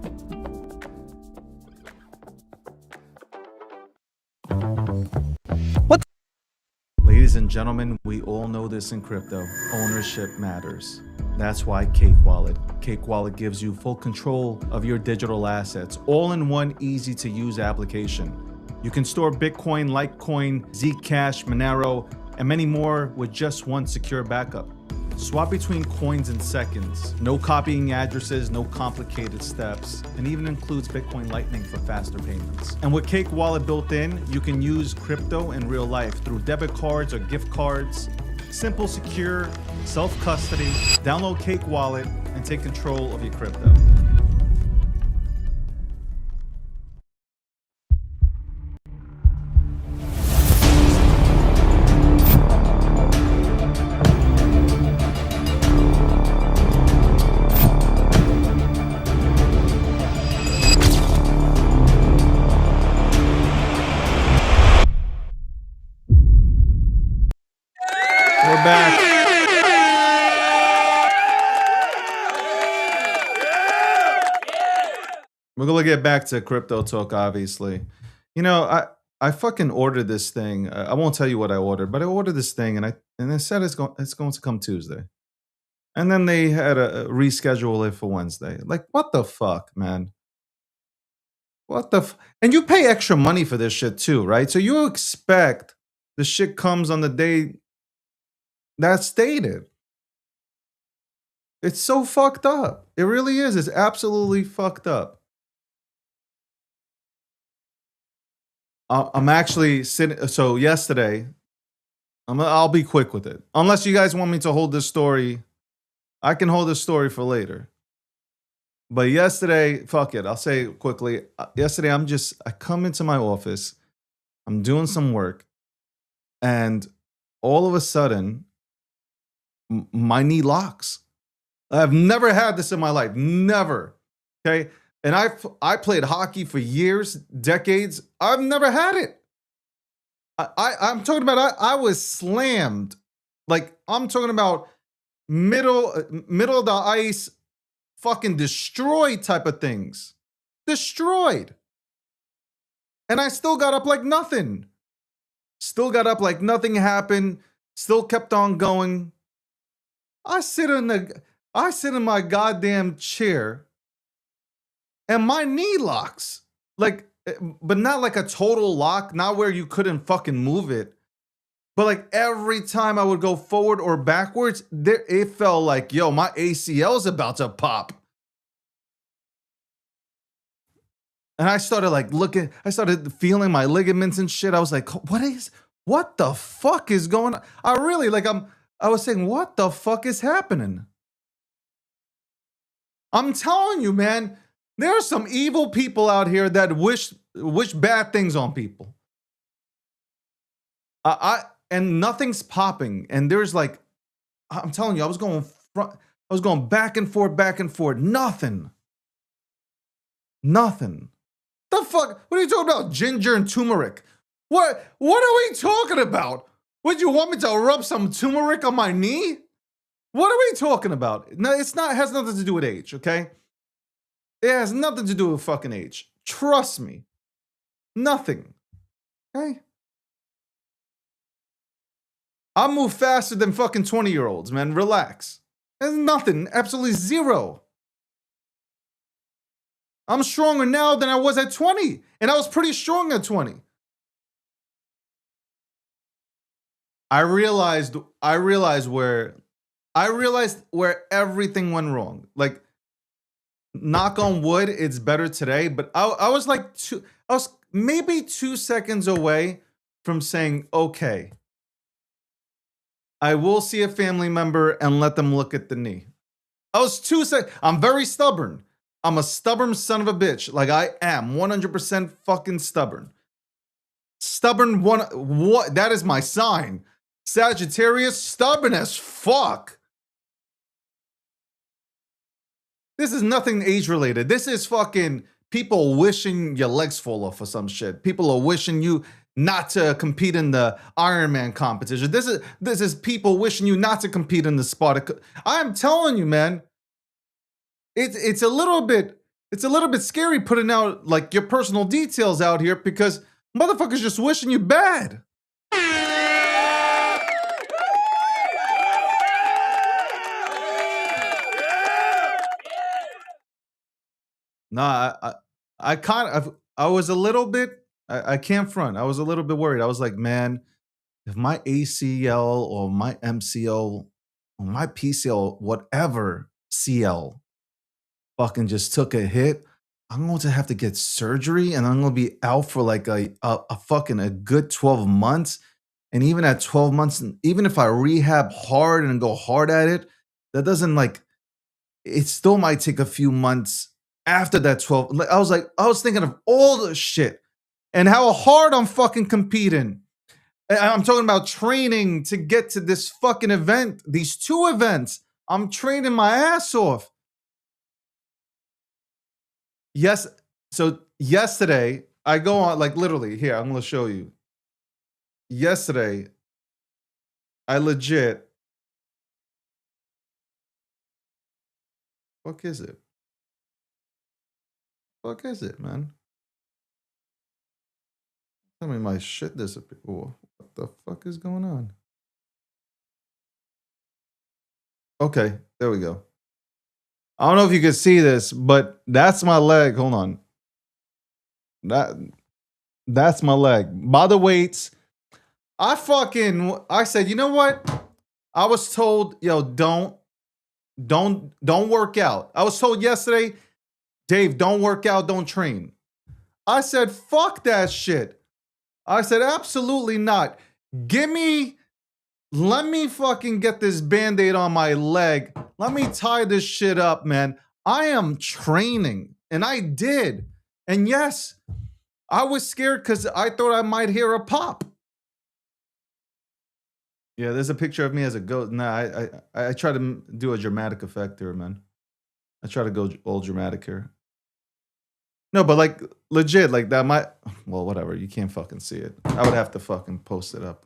Ladies and gentlemen, we all know this in crypto. Ownership matters. That's why Cake Wallet. Cake Wallet gives you full control of your digital assets, all in one easy-to-use application. You can store Bitcoin, Litecoin, Zcash, Monero, and many more with just one secure backup. Swap between coins in seconds. No copying addresses, no complicated steps, and even includes Bitcoin Lightning for faster payments. And with Cake Wallet built in, you can use crypto in real life through debit cards or gift cards. Simple, secure, self-custody. Download Cake Wallet and take control of your crypto. We're back. We're gonna get back to crypto talk, obviously. You know, I fucking ordered this thing. I won't tell you what I ordered, but I ordered this thing, and they said it's going to come Tuesday, and then they had to reschedule it for Wednesday. Like, what the fuck, man? What the? And you pay extra money for this shit too, right? So you expect the shit comes on the day that's stated. It's so fucked up. It really is. It's absolutely fucked up. I'm actually sitting. So yesterday, I'll be quick with it. Unless you guys want me to hold this story, I can hold this story for later. But yesterday, fuck it. I'll say it quickly. Yesterday, I come into my office. I'm doing some work, and all of a sudden, my knee locks. I've never had this in my life. Never. Okay. And I played hockey for years, decades. I've never had it. I'm talking about I was slammed. Like, I'm talking about middle of the ice, fucking destroyed type of things. Destroyed. And I still got up like nothing. Still got up like nothing happened. Still kept on going. I sit in my goddamn chair and my knee locks. Like, but not like a total lock, not where you couldn't fucking move it. But like every time I would go forward or backwards, it felt like, yo, my ACL's about to pop. And I started like I started feeling my ligaments and shit. I was like, what the fuck is going on? I was saying, what the fuck is happening? I'm telling you, man, there are some evil people out here that wish bad things on people. And nothing's popping. And there's like, I'm telling you, I was going back and forth. Nothing. The fuck? What are you talking about? Ginger and turmeric. What are we talking about? Would you want me to rub some turmeric on my knee? What are we talking about? No, it has nothing to do with age, okay? It has nothing to do with fucking age. Trust me. Nothing. Okay? I move faster than fucking 20-year-olds, man. Relax. There's nothing. Absolutely zero. I'm stronger now than I was at 20. And I was pretty strong at 20. I realized where everything went wrong. Like, knock on wood, it's better today. But I was maybe 2 seconds away from saying, okay, I will see a family member and let them look at the knee. I was 2 seconds. I'm very stubborn. I'm a stubborn son of a bitch. Like I am 100% fucking stubborn. Stubborn what? That is my sign. Sagittarius, stubborn as fuck. This is nothing age related. This is fucking people wishing your legs fall off or some shit. People are wishing you not to compete in the Ironman competition. This is people wishing you not to compete in the Spartacus. I'm telling you, man. It's a little bit scary putting out like your personal details out here because motherfuckers just wishing you bad. Nah, I was a little bit, I can't front. I was a little bit worried. I was like, man, if my ACL or my MCL or my PCL, whatever CL fucking just took a hit, I'm going to have to get surgery and I'm going to be out for like a good 12 months. And even at 12 months, even if I rehab hard and go hard at it, that doesn't like, it still might take a few months after that 12. Like, I was thinking of all the shit and how hard I'm fucking competing. And I'm talking about training to get to this fucking event, these 2 events. I'm training my ass off. Yes. So yesterday, I go on, like literally, here, I'm going to show you. Yesterday, I legit. Fuck is it? Fuck is it, man? Tell me my shit disappeared. What the fuck is going on? Okay, there we go. I don't know if you can see this, but that's my leg. Hold on. That's my leg. By the weights, I said, you know what? I was told, yo, don't work out. I was told yesterday, Dave, don't work out, don't train. I said, fuck that shit. I said, absolutely not. Let me fucking get this Band-Aid on my leg. Let me tie this shit up, man. I am training. And I did. And yes, I was scared because I thought I might hear a pop. Yeah, there's a picture of me as a ghost. Nah, I try to do a dramatic effect here, man. I try to go all dramatic here. No, but like legit, like that might, well, whatever. You can't fucking see it. I would have to fucking post it up.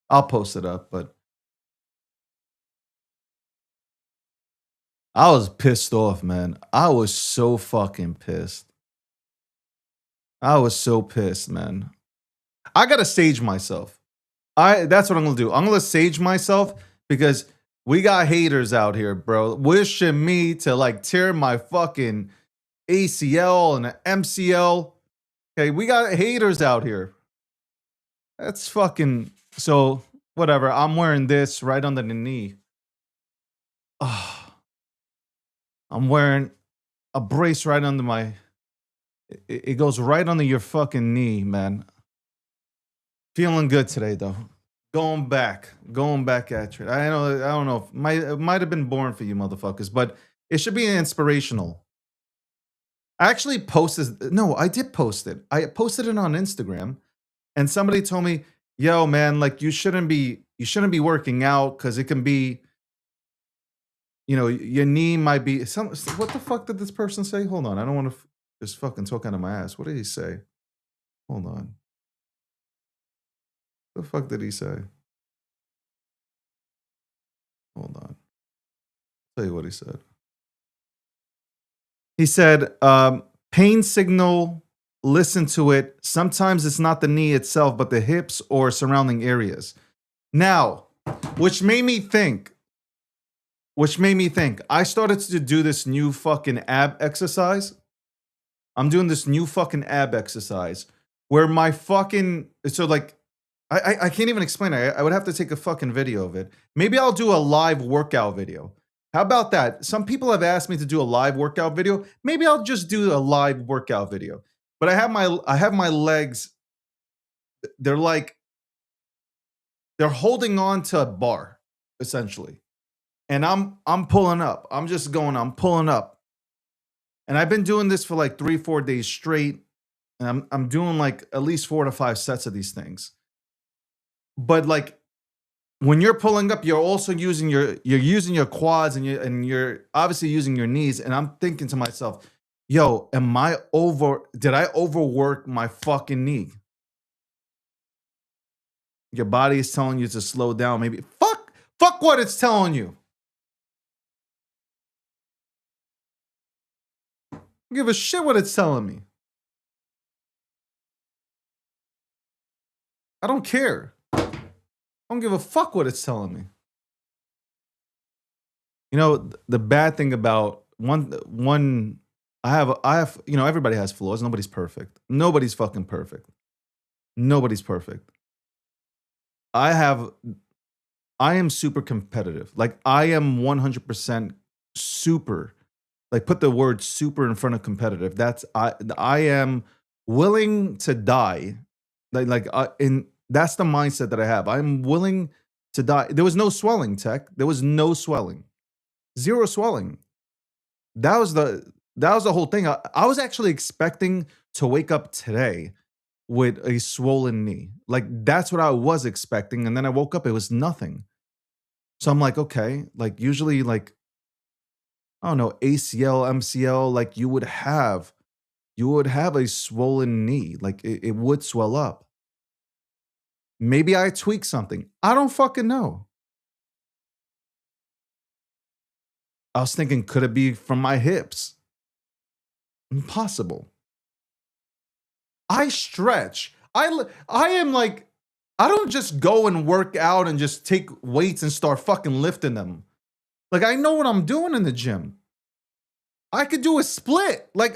I'll post it up, but I was pissed off, man. I was so fucking pissed. I was so pissed, man. I gotta sage myself. That's what I'm gonna do. I'm gonna sage myself because we got haters out here, bro, wishing me to like tear my fucking ACL and MCL. Okay, we got haters out here. That's fucking so whatever. I'm wearing this right under the knee. I'm wearing a brace right under my. It goes right under your fucking knee, man. Feeling good today, though. Going back at you. I don't know. It might have been born for you, motherfuckers, but it should be inspirational. I actually posted. No, I did post it. I posted it on Instagram, and somebody told me, "Yo, man, like you shouldn't be working out because it can be." You know, your knee might be some. What the fuck did this person say? Hold on, I don't want to just fucking talk out of my ass. What did he say? Hold on. The fuck did he say? Hold on. I'll tell you what he said. He said, pain signal, listen to it. Sometimes it's not the knee itself, but the hips or surrounding areas. Now, which made me think, I started to do this new fucking ab exercise. I'm doing this new fucking ab exercise where my fucking, so like, I can't even explain it. I would have to take a fucking video of it. Maybe I'll do a live workout video. How about that? Some people have asked me to do a live workout video. Maybe I'll just do a live workout video. But I have my legs. They're holding on to a bar, essentially. And I'm pulling up. I'm pulling up. And I've been doing this for like 3-4 days straight. And I'm doing like at least 4 to 5 sets of these things. But like when you're pulling up, you're also using your quads and you're obviously using your knees. And I'm thinking to myself, yo, did I overwork my fucking knee? Your body is telling you to slow down. Maybe fuck what it's telling you. I don't give a shit what it's telling me. I don't care. I don't give a fuck what it's telling me. You know, the bad thing about one I have, you know, everybody has flaws. Nobody's perfect. Nobody's fucking perfect. Nobody's perfect. I am super competitive. Like I am 100% super. Like put the word super in front of competitive. I am willing to die. That's the mindset that I have. I'm willing to die. There was no swelling, Tech. There was no swelling. Zero swelling. That was the whole thing. I was actually expecting to wake up today with a swollen knee. Like that's what I was expecting. And then I woke up, it was nothing. So I'm like, okay, like usually like, I don't know, ACL, MCL, like you would have a swollen knee. Like it would swell up. Maybe I tweaked something. I don't fucking know. I was thinking, could it be from my hips? Impossible. I stretch. I am like, I don't just go and work out and just take weights and start fucking lifting them. Like I know what I'm doing in the gym. I could do a split. We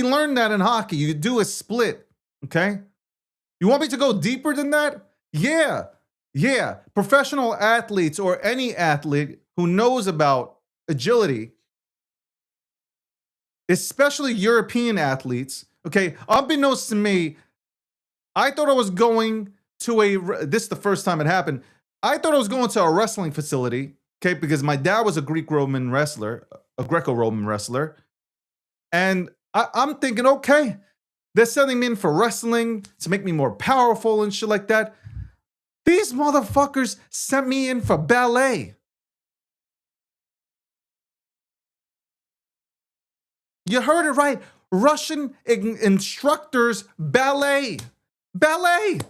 learned that in hockey. You do a split. Okay. You want me to go deeper than that? Yeah. Professional athletes or any athlete who knows about agility, especially European athletes, okay, unbeknownst to me, I thought I was going to this is the first time it happened. I thought I was going to a wrestling facility, okay, because my dad was a Greco-Roman wrestler. And I'm thinking, okay, they're sending me in for wrestling to make me more powerful and shit like that. These motherfuckers sent me in for ballet. You heard it right. Russian instructors, ballet. Ballet.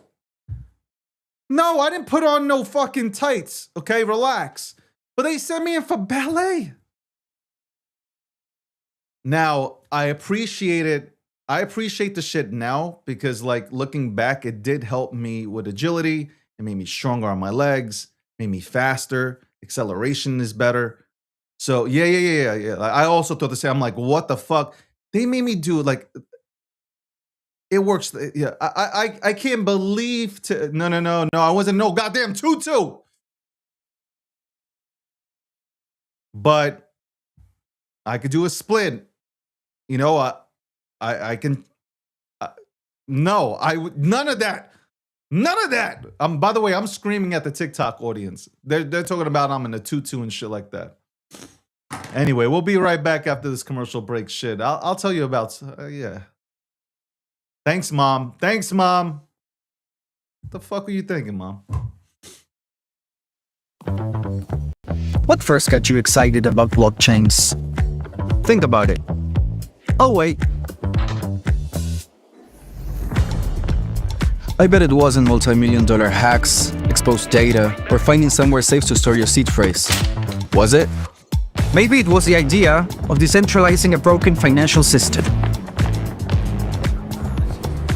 No, I didn't put on no fucking tights. Okay, relax. But they sent me in for ballet. Now, I appreciate it. I appreciate the shit now because, like, looking back, it did help me with agility. It made me stronger on my legs, made me faster. Acceleration is better. So, yeah. I also thought the same. I'm like, what the fuck? They made me do, like, it works. Yeah, I can't believe no. I wasn't no goddamn tutu. But I could do a split. You know, I can. No, none of that. None of that. By the way, I'm screaming at the TikTok audience. They're talking about I'm in a tutu and shit like that. Anyway, we'll be right back after this commercial break. Shit, I'll tell you about. Yeah. Thanks, Mom. Thanks, Mom. What the fuck were you thinking, Mom? What first got you excited about blockchains? Think about it. Oh, wait. I bet it wasn't multi-million-dollar hacks, exposed data, or finding somewhere safe to store your seed phrase. Was it? Maybe it was the idea of decentralizing a broken financial system.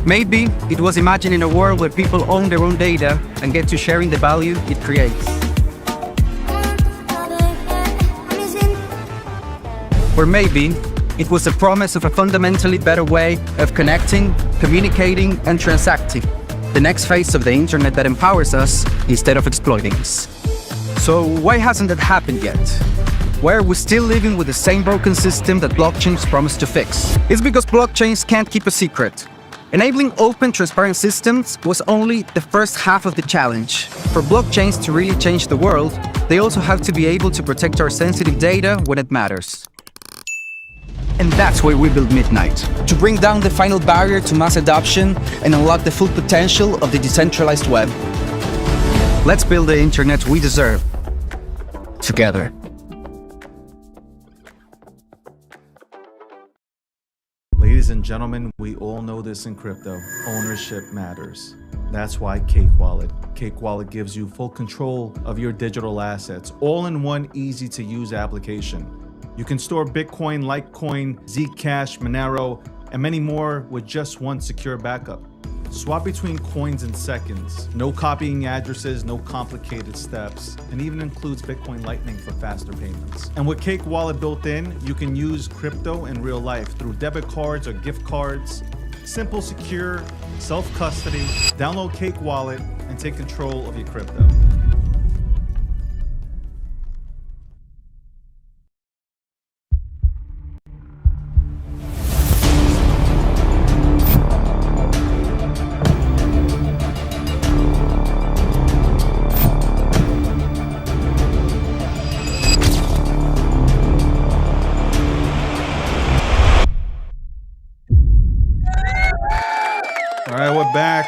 Maybe it was imagining a world where people own their own data and get to sharing the value it creates. Or maybe it was the promise of a fundamentally better way of connecting, communicating, and transacting. The next phase of the internet that empowers us instead of exploiting us. So why hasn't that happened yet? Why are we still living with the same broken system that blockchains promise to fix? It's because blockchains can't keep a secret. Enabling open, transparent systems was only the first half of the challenge. For blockchains to really change the world, they also have to be able to protect our sensitive data when it matters. And that's where we build Midnight, to bring down the final barrier to mass adoption and unlock the full potential of the decentralized web. Let's build the internet we deserve, together. Ladies and gentlemen, we all know this in crypto. Ownership matters. That's why Cake Wallet. Cake Wallet gives you full control of your digital assets, all in one easy-to-use application. You can store Bitcoin, Litecoin, Zcash, Monero, and many more with just one secure backup. Swap between coins in seconds. No copying addresses, no complicated steps, and even includes Bitcoin Lightning for faster payments. And with Cake Wallet built in, you can use crypto in real life through debit cards or gift cards. Simple, secure, self-custody. Download Cake Wallet and take control of your crypto. All right, we're back.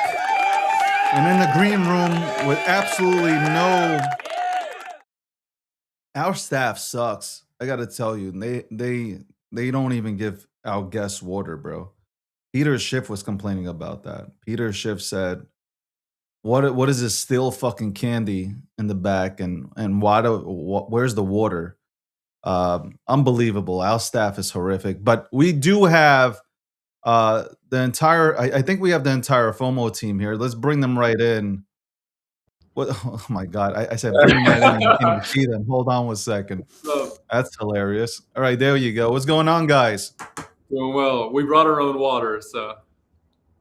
And in the green room with absolutely no... Our staff sucks. I gotta tell you, they don't even give our guests water, bro. Peter Schiff was complaining about that. Peter Schiff said, "What is this still fucking candy in the back, and where's the water?" Unbelievable. Our staff is horrific, but we do have the entire. I think we have the entire FOMO team here. Let's bring them right in. What? Oh my God! I said bring them right in. And you can't even see them. Hold on 1 second. That's hilarious. All right, there you go. What's going on, guys? Doing well. We brought our own water, so.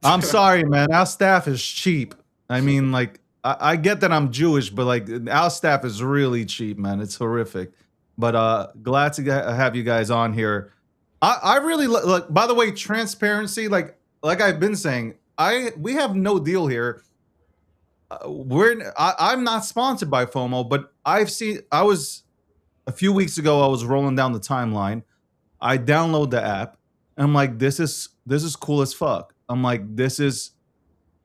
I'm sorry, man. Our staff is cheap. I mean, like, I get that I'm Jewish, but like, our staff is really cheap, man. It's horrific. But glad to have you guys on here. I really look. By the way, transparency. Like I've been saying, we have no deal here. I'm not sponsored by FOMO, but I've seen. A few weeks ago, I was rolling down the timeline. I download the app. And I'm like, this is cool as fuck. I'm like, this is,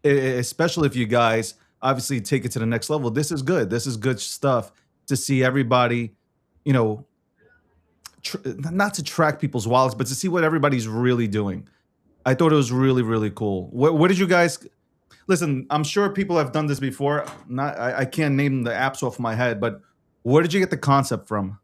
especially if you guys obviously take it to the next level. This is good. This is good stuff to see everybody, you know, not to track people's wallets, but to see what everybody's really doing. I thought it was really, really cool. What did you guys, listen, I'm sure people have done this before. I can't name the apps off my head, but Where did you get the concept from?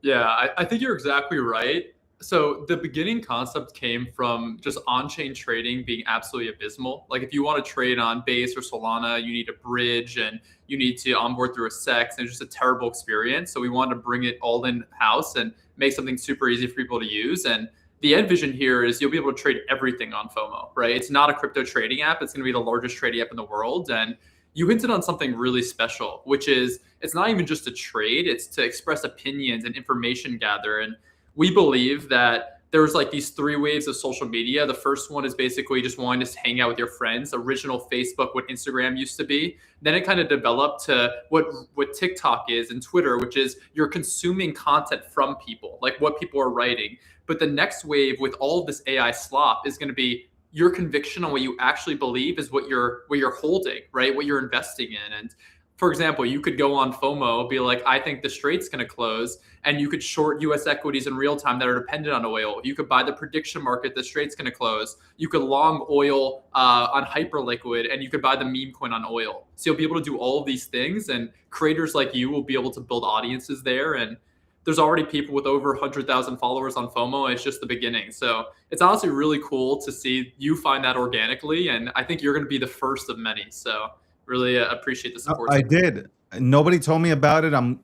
Yeah, I think you're exactly right. So the beginning concept came from just on-chain trading being absolutely abysmal. Like if you want to trade on Base or Solana, you need a bridge and you need to onboard through a SEX, and it's just a terrible experience. So we wanted to bring it all in house and make something super easy for people to use. And the end vision here is you'll be able to trade everything on FOMO, right? It's not a crypto trading app. It's going to be the largest trading app in the world. And you hinted on something really special, which is it's not even just a trade, it's to express opinions and information gather. And we believe that there's like these three waves of social media. The first one is basically just wanting to hang out with your friends, original Facebook, what Instagram used to be. Then it kind of developed to what TikTok is and Twitter, which is you're consuming content from people, like what people are writing. But the next wave with all of this AI slop is going to be your conviction on what you actually believe is what you're holding, right? What you're investing in. And for example, you could go on FOMO, be like, I think the strait's going to close, and you could short US equities in real time that are dependent on oil. You could buy the prediction market, the strait's going to close. You could long oil on Hyperliquid, and you could buy the meme coin on oil. So you'll be able to do all of these things, and creators like you will be able to build audiences there. And there's already people with over 100,000 followers on FOMO. It's just the beginning. So it's honestly really cool to see you find that organically. And I think you're going to be the first of many. So really appreciate the support. I did. Nobody told me about it. I'm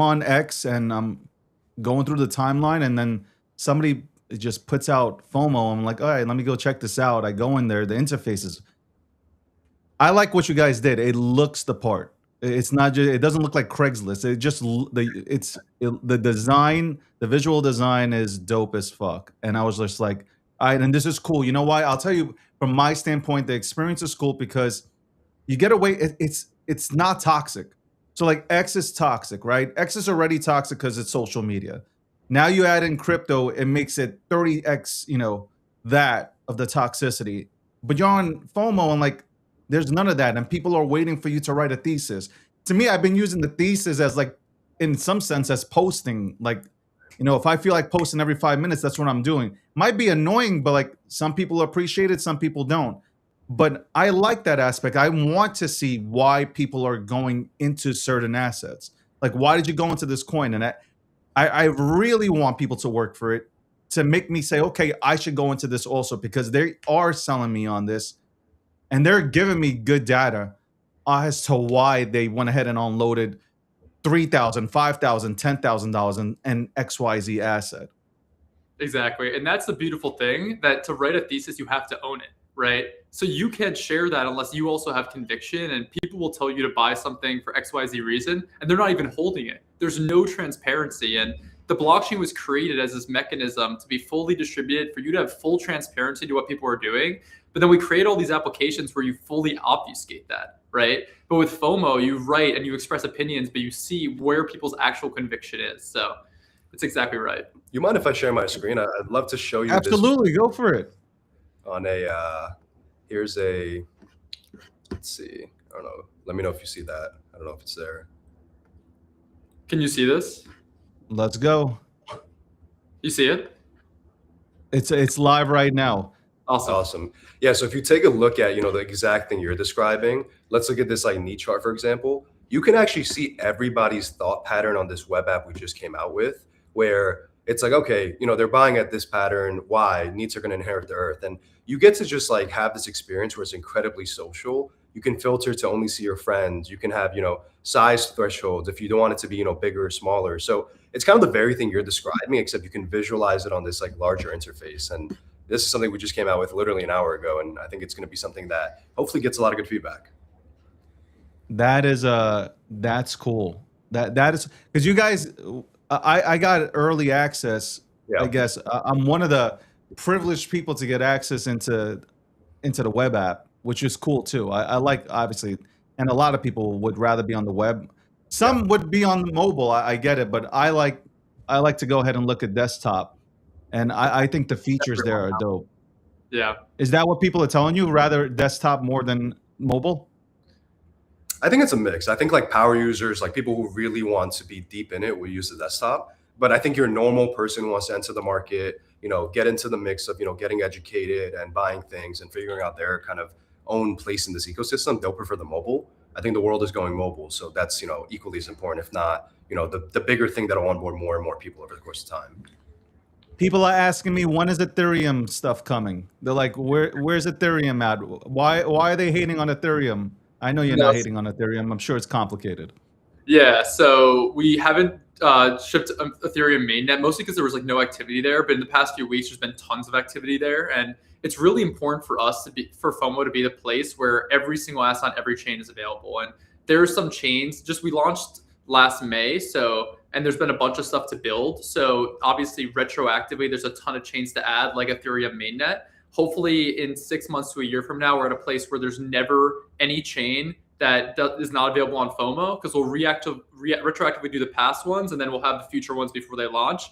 on X and I'm going through the timeline, and then somebody just puts out FOMO. I'm like, all right, let me go check this out. I go in there. The interfaces. I like what you guys did. It looks the part. It's not just. It doesn't look like Craigslist. It just the design, the visual design is dope as fuck. And I was just like, all right, and this is cool. You know why? I'll tell you from my standpoint, the experience is cool because you get away. It's not toxic. So like X is toxic, right? X is already toxic because it's social media. Now you add in crypto, it makes it 30x, that of the toxicity. But you're on FOMO and like there's none of that, and people are waiting for you to write a thesis. To me, I've been using the thesis as like, in some sense, as posting. Like, if I feel like posting every 5 minutes, that's what I'm doing. Might be annoying, but like some people appreciate it, some people don't. But I like that aspect. I want to see why people are going into certain assets. Like, why did you go into this coin? And I really want people to work for it to make me say, okay, I should go into this also, because they are selling me on this. And they're giving me good data as to why they went ahead and unloaded $3,000, $5,000, $10,000 in an XYZ asset. Exactly. And that's the beautiful thing, that to write a thesis, you have to own it, right? So you can't share that unless you also have conviction, and people will tell you to buy something for XYZ reason, and they're not even holding it. There's no transparency. And the blockchain was created as this mechanism to be fully distributed for you to have full transparency to what people are doing. But then we create all these applications where you fully obfuscate that, right? But with FOMO, you write and you express opinions, but you see where people's actual conviction is. So it's exactly right. You mind if I share my screen? I'd love to show you. Absolutely, go for it. On a, here's a, let's see. I don't know. Let me know if you see that. I don't know if it's there. Can you see this? Let's go. You see it? It's live right now. Awesome. Yeah, so if you take a look at, the exact thing you're describing, let's look at this like NEAT chart, for example. You can actually see everybody's thought pattern on this web app we just came out with, where it's like, okay, they're buying at this pattern. Why? NEATs are going to inherit the earth. And you get to just like have this experience where it's incredibly social. You can filter to only see your friends. You can have, size thresholds if you don't want it to be, bigger or smaller. So it's kind of the very thing you're describing, except you can visualize it on this like larger interface. And this is something we just came out with literally an hour ago. And I think it's going to be something that hopefully gets a lot of good feedback. That's cool. That is, because you guys, I got early access. Yeah. I guess I'm one of the privileged people to get access into the web app, which is cool too. I like, obviously, and a lot of people would rather be on the web. Some would be on the mobile. I get it, but I like to go ahead and look at desktop, and I think the features there are dope. Yeah. Is that what people are telling you? Rather desktop more than mobile? I think it's a mix. I think like power users, like people who really want to be deep in it, will use the desktop. But I think your normal person who wants to enter the market, get into the mix of, getting educated and buying things and figuring out their kind of own place in this ecosystem, they'll prefer the mobile. I think the world is going mobile, so that's equally as important, if not the bigger thing that'll onboard more and more people over the course of time. People are asking me, when is Ethereum stuff coming? They're like, where's Ethereum at? Why are they hating on Ethereum? I know you're not hating on Ethereum. I'm sure it's complicated. Yeah, so we haven't shipped Ethereum mainnet, mostly because there was like no activity there. But in the past few weeks, there's been tons of activity there, and it's really important for us for FOMO to be the place where every single asset on every chain is available. And there are some chains we launched last May, and there's been a bunch of stuff to build. So obviously, retroactively, there's a ton of chains to add, like Ethereum mainnet. Hopefully, in 6 months to a year from now, we're at a place where there's never any chain that is not available on FOMO, because we'll retroactively do the past ones, and then we'll have the future ones before they launch.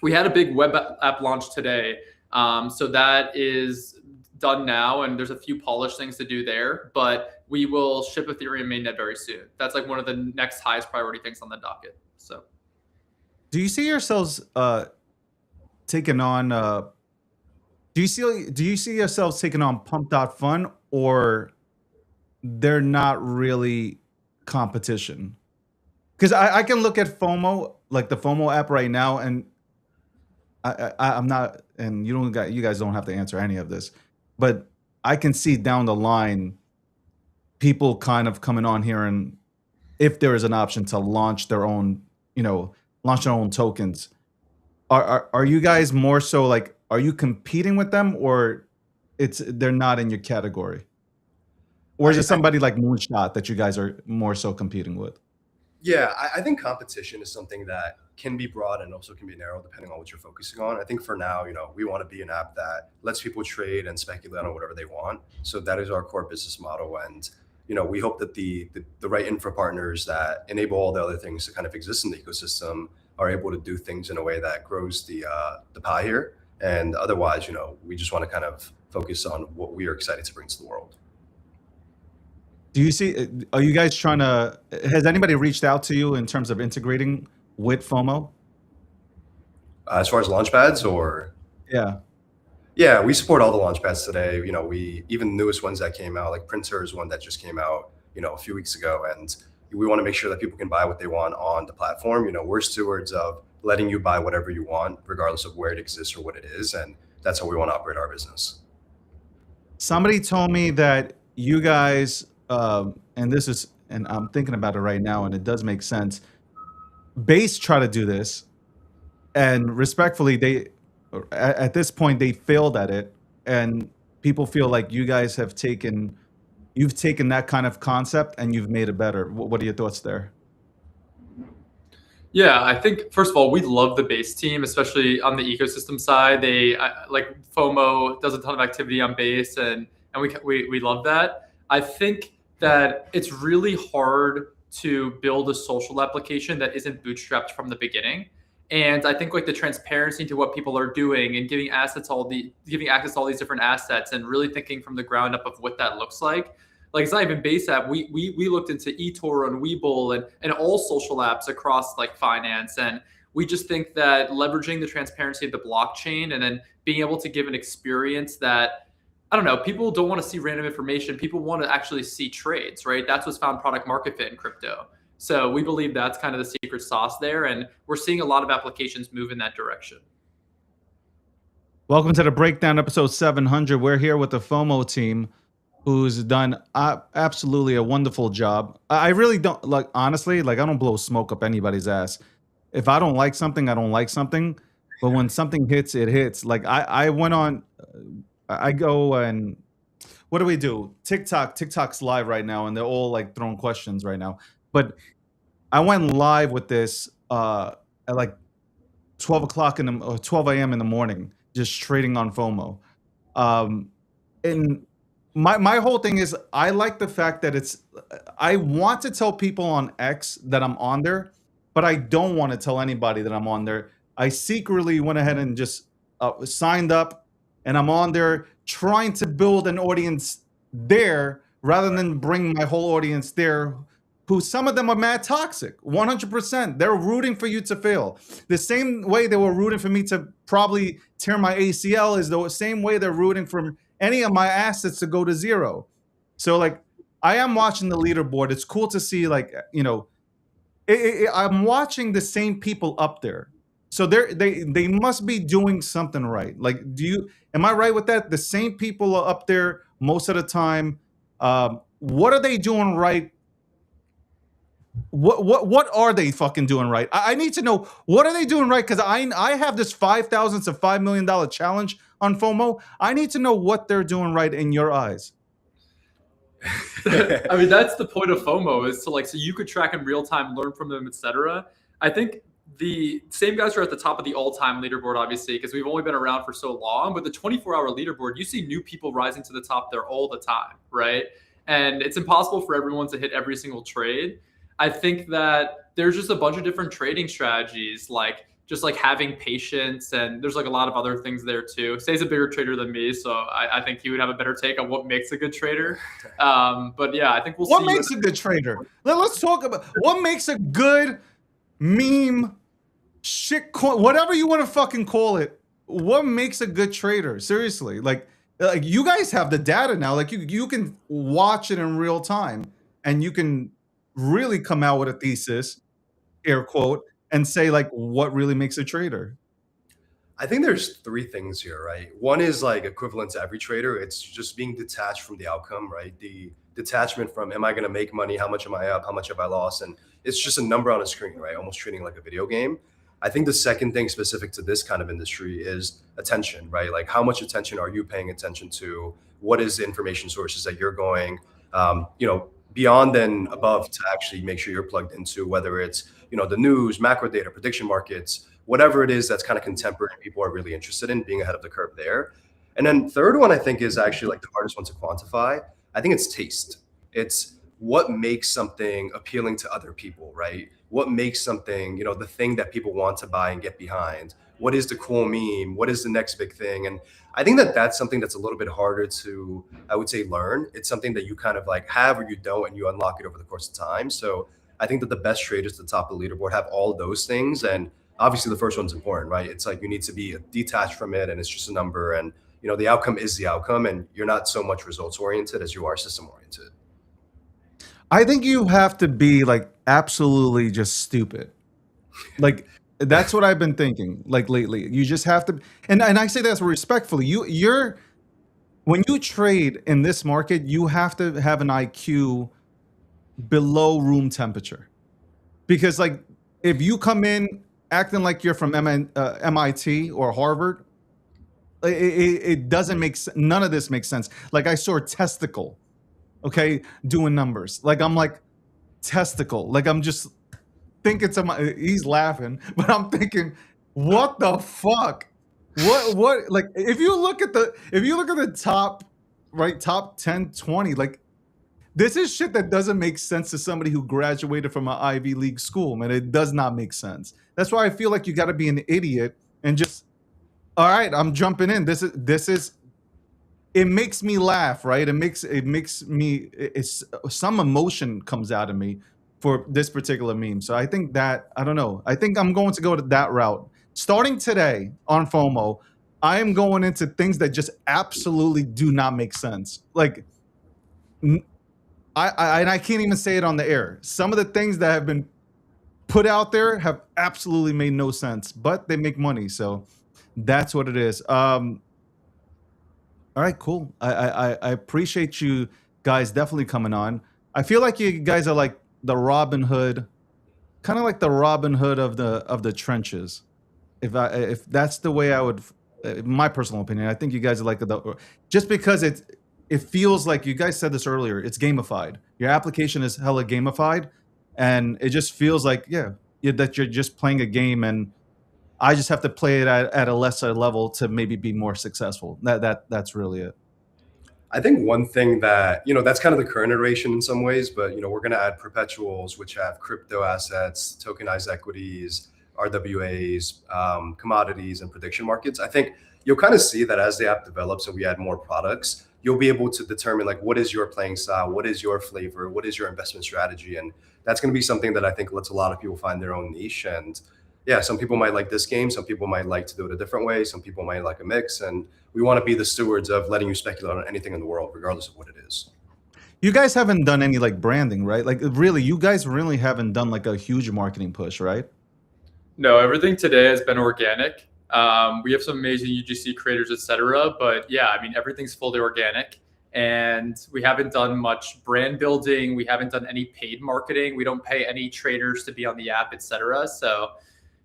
We had a big web app launch today, so that is done now, and there's a few polished things to do there, but we will ship Ethereum mainnet very soon. That's like one of the next highest priority things on the docket. So, do you see yourselves taking on? Do you see yourselves taking on Pump.Fun, or they're not really competition? Because I can look at FOMO, like the FOMO app right now, and I'm not, and you guys don't have to answer any of this, but I can see down the line people kind of coming on here, and if there is an option to launch their own, tokens, are you guys more so like, are you competing with them, or they're not in your category? Or is it somebody like Moonshot that you guys are more so competing with? Yeah, I think competition is something that can be broad and also can be narrow depending on what you're focusing on. I think for now, we want to be an app that lets people trade and speculate on whatever they want. So that is our core business model. And, we hope that the right infra partners that enable all the other things to kind of exist in the ecosystem are able to do things in a way that grows the pie here. And otherwise, we just want to kind of focus on what we are excited to bring to the world. Do you see, are you guys has anybody reached out to you in terms of integrating with FOMO? As far as launchpads or? Yeah. Yeah, we support all the launchpads today. Even the newest ones that came out, like Printer is one that just came out, a few weeks ago. And we want to make sure that people can buy what they want on the platform. We're stewards of letting you buy whatever you want, regardless of where it exists or what it is. And that's how we want to operate our business. Somebody told me that you guys, and I'm thinking about it right now, and it does make sense. Base try to do this, and respectfully, at this point they failed at it, and people feel like you guys you've taken that kind of concept and you've made it better. What are your thoughts there? Yeah, I think first of all, we love the Base team, especially on the ecosystem side. Like FOMO does a ton of activity on Base, and we love that. I think that it's really hard to build a social application that isn't bootstrapped from the beginning. And I think like the transparency to what people are doing and giving access to all these different assets and really thinking from the ground up of what that looks like. Like it's not even Base app. We looked into eToro and Webull and all social apps across like finance. And we just think that leveraging the transparency of the blockchain and then being able to give an experience that, I don't know, people don't want to see random information. People want to actually see trades, right? That's what's found product market fit in crypto. So we believe that's kind of the secret sauce there. And we're seeing a lot of applications move in that direction. Welcome to the Breakdown, episode 700. We're here with the FOMO team, who's done absolutely a wonderful job. I really don't, like, honestly, like, I don't blow smoke up anybody's ass. If I don't like something, I don't like something. But when something hits, it hits. Like, I went on, I go and, what do we do? TikTok's live right now, and they're all like throwing questions right now. But I went live with this at like 12 a.m. in the morning, just trading on FOMO. And my whole thing is, I like the fact that I want to tell people on X that I'm on there, but I don't want to tell anybody that I'm on there. I secretly went ahead and just signed up, and I'm on there trying to build an audience there rather than bring my whole audience there, who some of them are mad toxic, 100%. They're rooting for you to fail. The same way they were rooting for me to probably tear my ACL is the same way they're rooting for any of my assets to go to zero. So like, I am watching the leaderboard. It's cool to see, like, I'm watching the same people up there. So they must be doing something right. Like, am I right with that? The same people are up there most of the time. What are they doing right? What are they fucking doing right? I need to know, what are they doing right? Because I have this $5,000 to $5 million challenge on FOMO. I need to know what they're doing right in your eyes. I mean, that's the point of FOMO, is to like, so you could track in real time, learn from them, etc. I think the same guys are at the top of the all-time leaderboard, obviously, because we've only been around for so long. But the 24-hour leaderboard, you see new people rising to the top there all the time, right? And it's impossible for everyone to hit every single trade. I think that there's just a bunch of different trading strategies, like just like having patience, and there's like a lot of other things there too. Say's a bigger trader than me, so I think he would have a better take on what makes a good trader. But yeah, I think we'll see. What makes a good trader? Let's talk about what makes a good meme, shit coin, whatever you want to fucking call it. What makes a good trader? Seriously, like you guys have the data now. Like you can watch it in real time, and you can really come out with a thesis, air quote, and say like what really makes a trader. I think there's three things here, right? One is like equivalent to every trader. It's just being detached from the outcome, right? The detachment from, am I going to make money? How much am I up? How much have I lost? And it's just a number on a screen, right? Almost treating it like a video game. I think the second thing specific to this kind of industry is attention, right? Like how much attention are you paying attention to? What is the information sources that you're going, beyond and above to actually make sure you're plugged into, whether it's, the news, macro data, prediction markets, whatever it is that's kind of contemporary, people are really interested in being ahead of the curve there. And then third one, I think, is actually like the hardest one to quantify. I think it's taste. It's what makes something appealing to other people, right? What makes something, the thing that people want to buy and get behind? What is the cool meme? What is the next big thing? And I think that that's something that's a little bit harder to, I would say, learn. It's something that you kind of like have or you don't, and you unlock it over the course of time. So I think that the best traders at the top of the leaderboard have all of those things. And obviously the first one's important, right? It's like you need to be detached from it, and it's just a number. And, the outcome is the outcome, and you're not so much results oriented as you are system oriented. I think you have to be like absolutely just stupid. Like that's what I've been thinking like lately. You just have to, and I say that respectfully. You're when you trade in this market, you have to have an IQ below room temperature, because like if you come in acting like you're from MIT or Harvard, it doesn't make none of this makes sense. Like I saw a testicle, okay, doing numbers. Like I'm like testicle. Like I'm just thinking to my, he's laughing, but I'm thinking, what the fuck? What like if you look at the top, right, top 10, 20, like this is shit that doesn't make sense to somebody who graduated from an Ivy League school, man. It does not make sense. That's why I feel like you got to be an idiot and just, all right, I'm jumping in. This is. It makes me laugh, right? It makes me. It's some emotion comes out of me for this particular meme. So I think that, I don't know. I think I'm going to go to that route. Starting today on FOMO, I am going into things that just absolutely do not make sense. Like. I can't even say it on the air. Some of the things that have been put out there have absolutely made no sense, but they make money. So that's what it is. All right, cool. I appreciate you guys definitely coming on. I feel like you guys are like the Robin Hood, kind of like the Robin Hood of the trenches. If that's the way I would, my personal opinion, I think you guys are like just because it feels like, you guys said this earlier, it's gamified. Your application is hella gamified, and it just feels like, that you're just playing a game, and I just have to play it at a lesser level to maybe be more successful. That's really it. I think one thing that, that's kind of the current iteration in some ways, but, we're going to add perpetuals, which have crypto assets, tokenized equities, RWAs, commodities, and prediction markets. I think you'll kind of see that as the app develops and we add more products, you'll be able to determine like, what is your playing style? What is your flavor? What is your investment strategy? And that's going to be something that I think lets a lot of people find their own niche. And yeah, some people might like this game. Some people might like to do it a different way. Some people might like a mix. And we want to be the stewards of letting you speculate on anything in the world, regardless of what it is. you guys haven't done any like branding, right? Like really, you guys really haven't done like a huge marketing push, right? No, everything today has been organic. We have some amazing UGC creators, etc. But yeah, I mean, everything's fully organic. And we haven't done much brand building. We haven't done any paid marketing. We don't pay any traders to be on the app, etc. So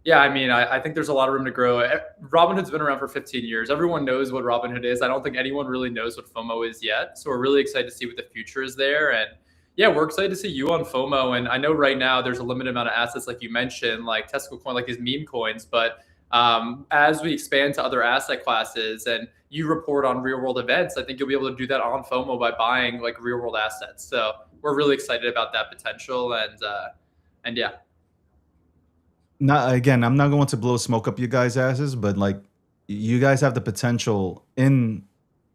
yeah, I mean, I think there's a lot of room to grow. Robinhood's been around for 15 years. Everyone knows what Robinhood is. I don't think anyone really knows what FOMO is yet. So we're really excited to see what the future is there. And yeah, we're excited to see you on FOMO. And I know right now there's a limited amount of assets, like you mentioned, like Tesla coin, like these meme coins. But as we expand to other asset classes and you report on real world events, I think you'll be able to do that on FOMO by buying like real world assets. So we're really excited about that potential. And yeah. Not again, I'm not going to blow smoke up you guys' asses, but like you guys have the potential in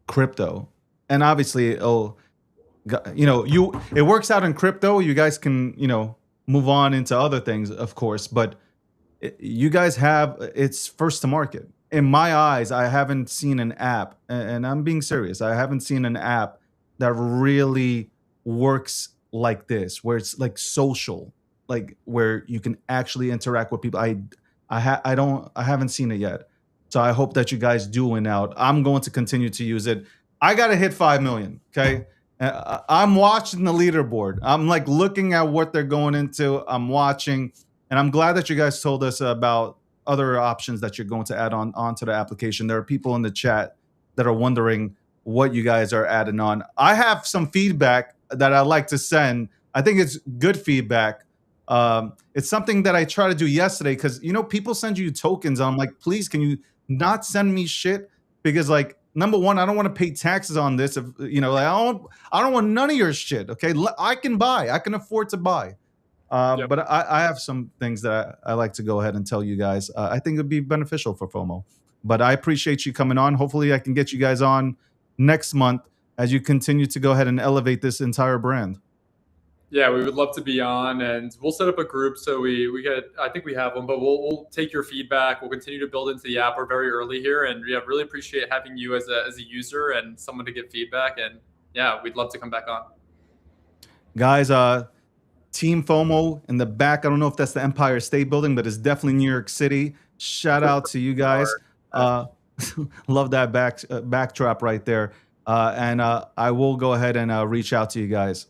crypto. And obviously, it works out in crypto. You guys can, move on into other things, of course, but you guys have it's first to market. In my eyes, I haven't seen an app, and I'm being serious. I haven't seen an app that really works like this, where it's like social, like where you can actually interact with people. I haven't seen it yet. So I hope that you guys do win out. I'm going to continue to use it. I got to hit 5 million. Okay. I'm watching the leaderboard. I'm like looking at what they're going into. I'm watching, and I'm glad that you guys told us about other options that you're going to add onto the application. There are people in the chat that are wondering what you guys are adding on. I have some feedback that I'd like to send. I think it's good feedback. It's something that I tried to do yesterday because people send you tokens. I'm like, please, can you not send me shit? Because like, number one, I don't want to pay taxes on this. If like, I don't want none of your shit. Okay, I can afford to buy. Yep. But I have some things that I like to go ahead and tell you guys. I think it'd be beneficial for FOMO. But I appreciate you coming on. Hopefully, I can get you guys on next month as you continue to go ahead and elevate this entire brand. Yeah, we would love to be on, and we'll set up a group so we get. I think we have one, but we'll take your feedback. We'll continue to build into the app. We're very early here, and yeah, really appreciate having you as a user and someone to get feedback. And yeah, we'd love to come back on. Guys, Team FOMO in the back. I don't know if that's the Empire State Building, but it's definitely New York City. Shout out to you guys. Love that backdrop right there. And I will go ahead and reach out to you guys.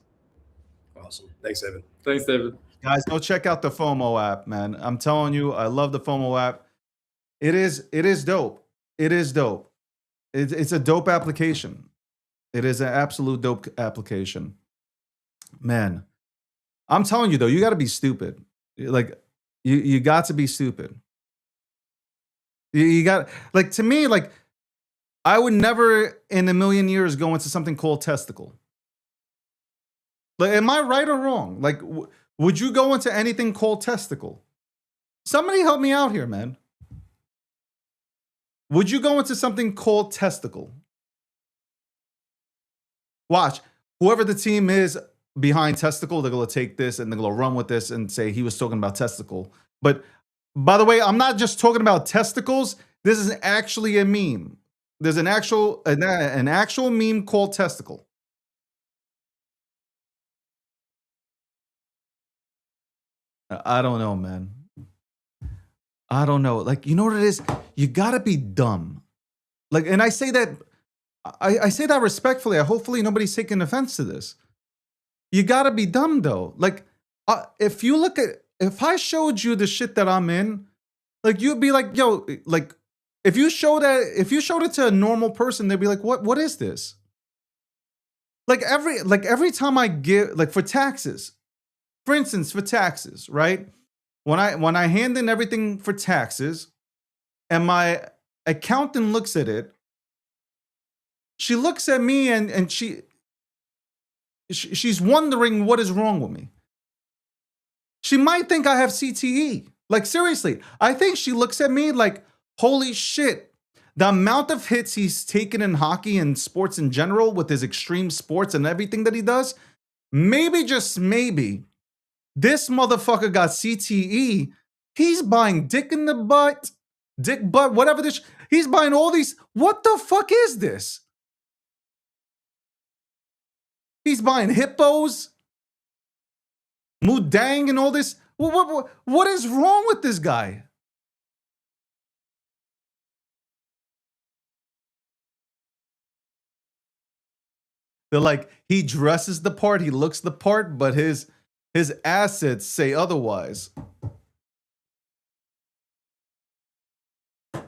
Awesome. Thanks, David. Thanks, David. Guys, go check out the FOMO app, man. I'm telling you, I love the FOMO app. It is dope. It is dope. It's a dope application. It is an absolute dope application. Man, I'm telling you though, you got to be stupid. Like you got to be stupid. You got like, to me, like I would never in a million years go into something called Testicle. Like, am I right or wrong? Like, would you go into anything called Testicle? Somebody help me out here, man. Would you go into something called Testicle? Watch, whoever the team is behind Testicle, they're going to take this and they're going to run with this and say he was talking about Testicle. But by the way, I'm not just talking about testicles. This is actually a meme. There's an actual meme called Testicle. I don't know, man. I don't know. Like, you know what it is? You gotta be dumb. Like, and I say that, I say that respectfully. Hopefully nobody's taking offense to this. You gotta be dumb though. Like, if I showed you the shit that I'm in, like you'd be like, yo, like if you showed it to a normal person, they'd be like, what is this? Like every time I give, like for taxes. For instance, for taxes, right? When I hand in everything for taxes and my accountant looks at it, she looks at me and she's wondering what is wrong with me. She might think I have CTE. Like seriously, I think she looks at me like, holy shit, the amount of hits he's taken in hockey and sports in general with his extreme sports and everything that he does, maybe, just maybe, this motherfucker got CTE. He's buying dick butt, whatever this. He's buying all these. What the fuck is this? He's buying hippos, Mudang, and all this. What is wrong with this guy? They're like, he dresses the part, he looks the part, but his assets say otherwise. Do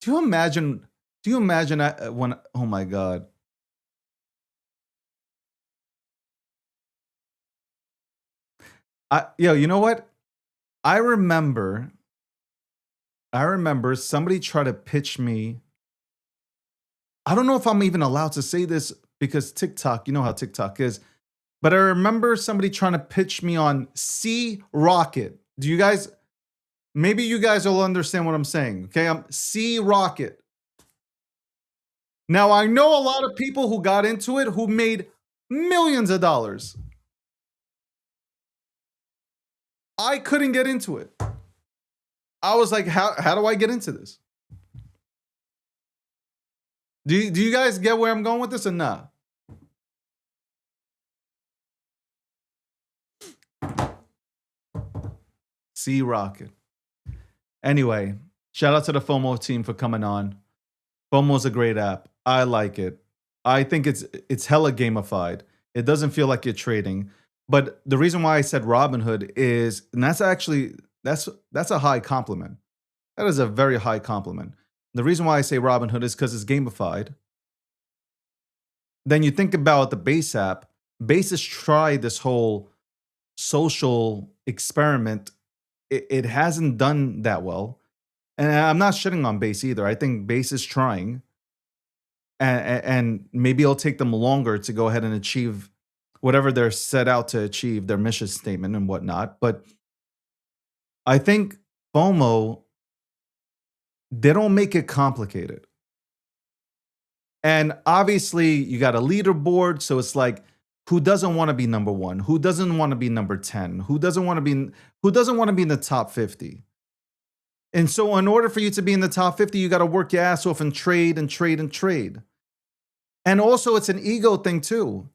you imagine when, oh my God. You know what? I remember somebody tried to pitch me. I don't know if I'm even allowed to say this because TikTok, you know how TikTok is. But I remember somebody trying to pitch me on Sea Rocket. Do you guys, maybe you guys will understand what I'm saying, okay? I'm Sea Rocket. Now, I know a lot of people who got into it who made millions of dollars. I couldn't get into it. I was like, how do I get into this? Do you guys get where I'm going with this or not? Sea Rocket. Anyway, shout out to the FOMO team for coming on. FOMO's a great app. I like it. I think it's hella gamified. It doesn't feel like you're trading. But the reason why I said Robinhood is, and that's a high compliment. That is a very high compliment. The reason why I say Robinhood is because it's gamified. Then you think about the Base app. Base has tried this whole social experiment. It hasn't done that well. And I'm not shitting on Base either. I think Base is trying. And maybe it'll take them longer to go ahead and achieve whatever they're set out to achieve, their mission statement and whatnot. But I think FOMO, they don't make it complicated. And obviously, you got a leaderboard, so it's like, who doesn't want to be number 1? Who doesn't want to be number 10? Who doesn't want to be in the top 50? And so in order for you to be in the top 50, you got to work your ass off and trade and trade and trade. And also, it's an ego thing too.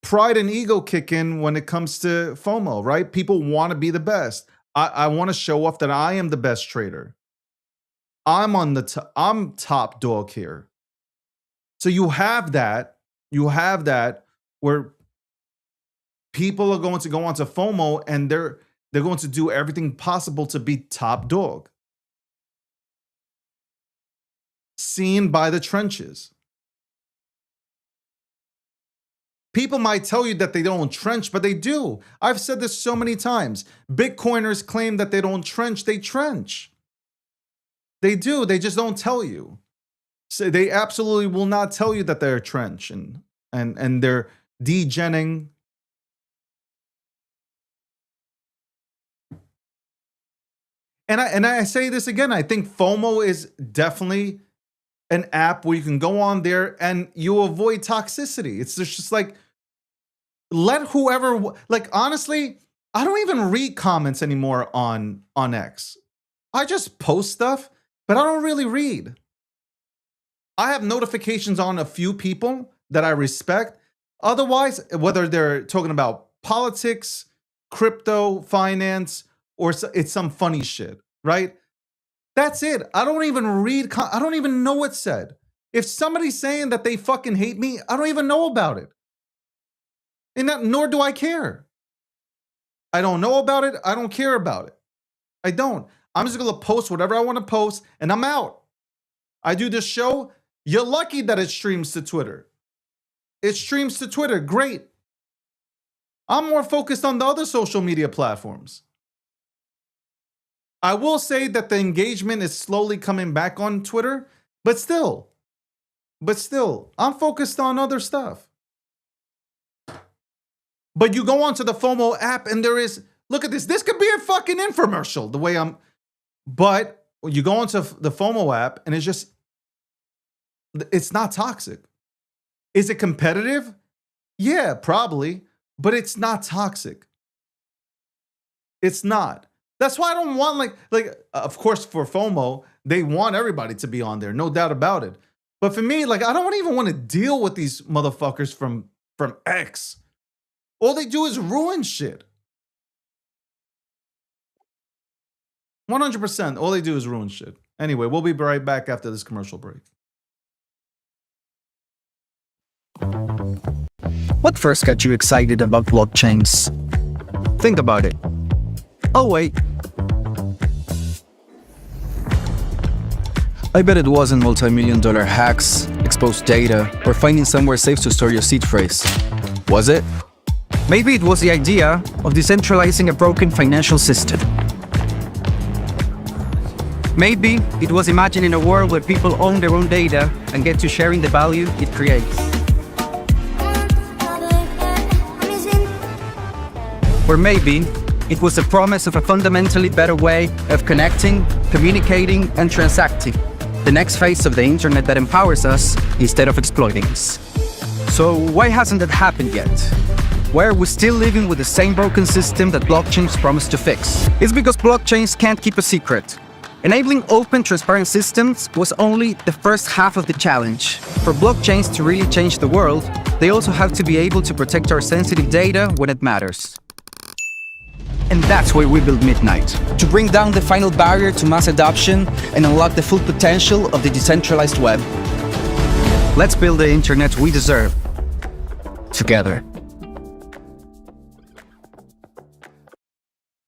Pride and ego kick in when it comes to FOMO, right? People want to be the best. I want to show off that I am the best trader. I'm top dog here. So you have that where people are going to go onto FOMO and they're going to do everything possible to be top dog. Seen by the trenches. People might tell you that they don't trench, but they do. I've said this so many times. Bitcoiners claim that they don't trench. They trench. They do. They just don't tell you. So they absolutely will not tell you that they're trench and they're degenning. And I say this again. I think FOMO is definitely an app where you can go on there and you avoid toxicity. It's just like, let whoever, like, honestly, I don't even read comments anymore on X. I just post stuff, but I don't really read. I have notifications on a few people that I respect. Otherwise, whether they're talking about politics, crypto, finance, or it's some funny shit, right? That's it. I don't even read. I don't even know what's said. If somebody's saying that they fucking hate me, I don't even know about it. And nor do I care. I don't know about it. I don't care about it. I don't. I'm just going to post whatever I want to post and I'm out. I do this show. You're lucky that it streams to Twitter. It streams to Twitter. Great. I'm more focused on the other social media platforms. I will say that the engagement is slowly coming back on Twitter, but still, I'm focused on other stuff. But you go onto the FOMO app and there is, look at this. This could be a fucking infomercial the way but you go onto the FOMO app and it's not toxic. Is it competitive? Yeah, probably, but it's not toxic. It's not. That's why I don't want of course for FOMO, they want everybody to be on there, no doubt about it. But for me, I don't even want to deal with these motherfuckers from from X. All they do is ruin shit. 100%. All they do is ruin shit. Anyway, we'll be right back after this commercial break. What first got you excited about blockchains? Think about it. Oh, wait. I bet it wasn't multi-million-dollar hacks, exposed data, or finding somewhere safe to store your seed phrase. Was it? Maybe it was the idea of decentralizing a broken financial system. Maybe it was imagining a world where people own their own data and get to sharing the value it creates. Or maybe it was the promise of a fundamentally better way of connecting, communicating, and transacting. The next phase of the internet that empowers us instead of exploiting us. So why hasn't that happened yet? Why are we still living with the same broken system that blockchains promise to fix? It's because blockchains can't keep a secret. Enabling open, transparent systems was only the first half of the challenge. For blockchains to really change the world, they also have to be able to protect our sensitive data when it matters. And that's where we build Midnight, to bring down the final barrier to mass adoption and unlock the full potential of the decentralized web. Let's build the internet we deserve, together.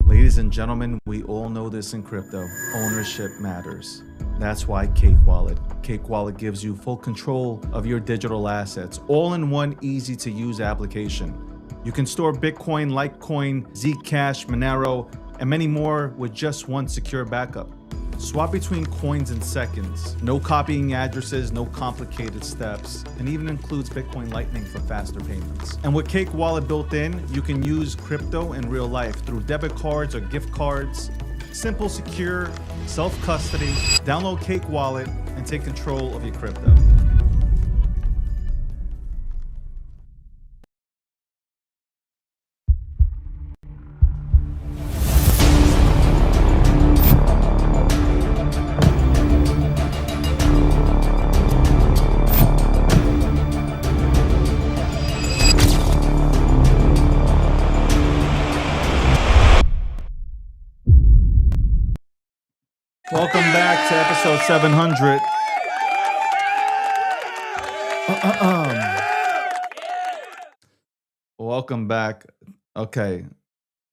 Ladies and gentlemen, we all know this in crypto. Ownership matters. That's why Cake Wallet. Cake Wallet gives you full control of your digital assets, all in one easy-to-use application. You can store Bitcoin, Litecoin, Zcash, Monero, and many more with just one secure backup. Swap between coins in seconds. No copying addresses, no complicated steps, and even includes Bitcoin Lightning for faster payments. And with Cake Wallet built in, you can use crypto in real life through debit cards or gift cards. Simple, secure, self-custody. Download Cake Wallet and take control of your crypto. Welcome back to episode 700. Welcome back. Okay.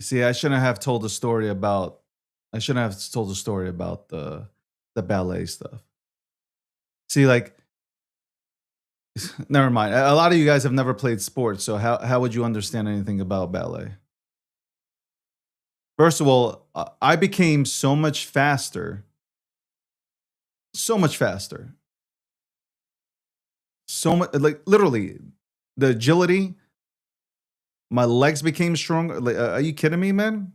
See, I shouldn't have told the story about the ballet stuff. See, like, never mind. A lot of you guys have never played sports, so how would you understand anything about ballet? First of all, I became so much faster. So much, like, literally, the agility, my legs became stronger. Like, are you kidding me, man?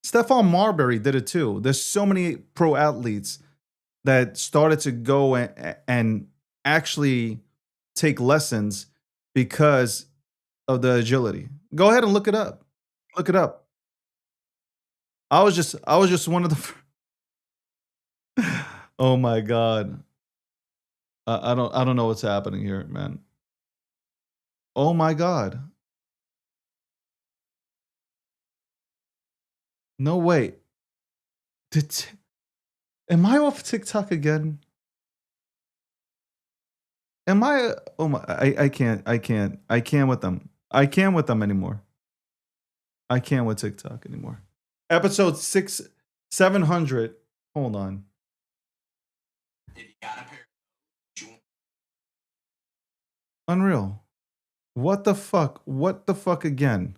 Stephon Marbury did it too. There's so many pro athletes that started to go and actually take lessons because of the agility. Go ahead and look it up. Look it up. I was just one of the. Oh my God. I don't know what's happening here, man. Oh my God. No, wait. Am I off TikTok again? Am I? Oh my! I can't with them. I can't with them anymore. I can't with TikTok anymore. Episode 700. Hold on. Unreal. What the fuck? What the fuck again?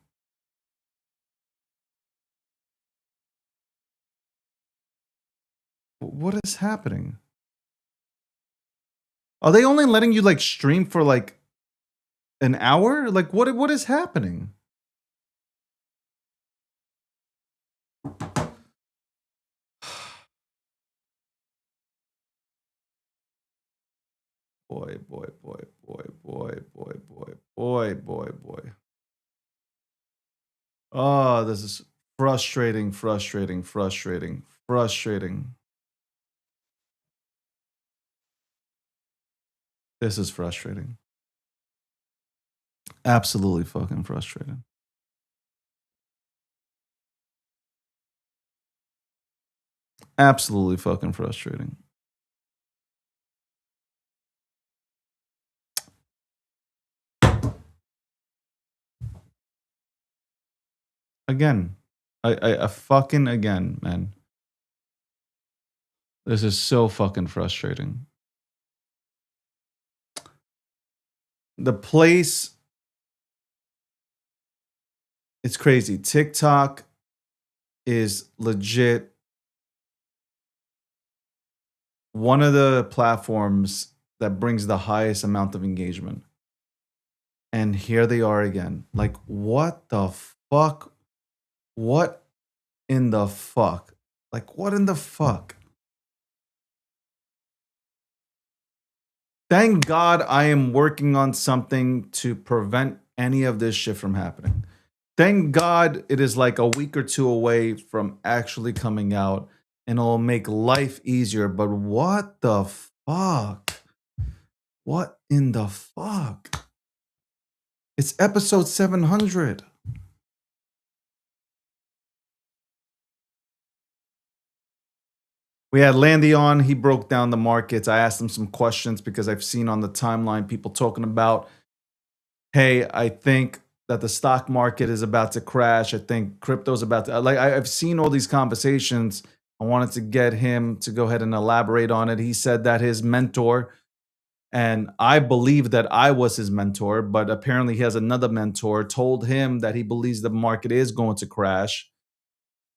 What is happening? Are they only letting you like stream for like an hour? Like what is happening? Boy. Oh, this is frustrating. This is frustrating. Absolutely fucking frustrating. Absolutely fucking frustrating. Again, I fucking again, man. This is so fucking frustrating. The place, it's crazy. TikTok is legit one of the platforms that brings the highest amount of engagement. And here they are again. Like, what the fuck? What in the fuck? Like, what in the fuck? Thank God I am working on something to prevent any of this shit from happening. Thank God it is like a week or two away from actually coming out and it'll make life easier. But what the fuck? What in the fuck? It's episode 700. We had Landy on. He broke down the markets. I asked him some questions because I've seen on the timeline people talking about, hey, I think that the stock market is about to crash. I think crypto's about to, like, I've seen all these conversations. I wanted to get him to go ahead and elaborate on it. He said that his mentor, and I believe that I was his mentor, but apparently he has another mentor, told him that he believes the market is going to crash.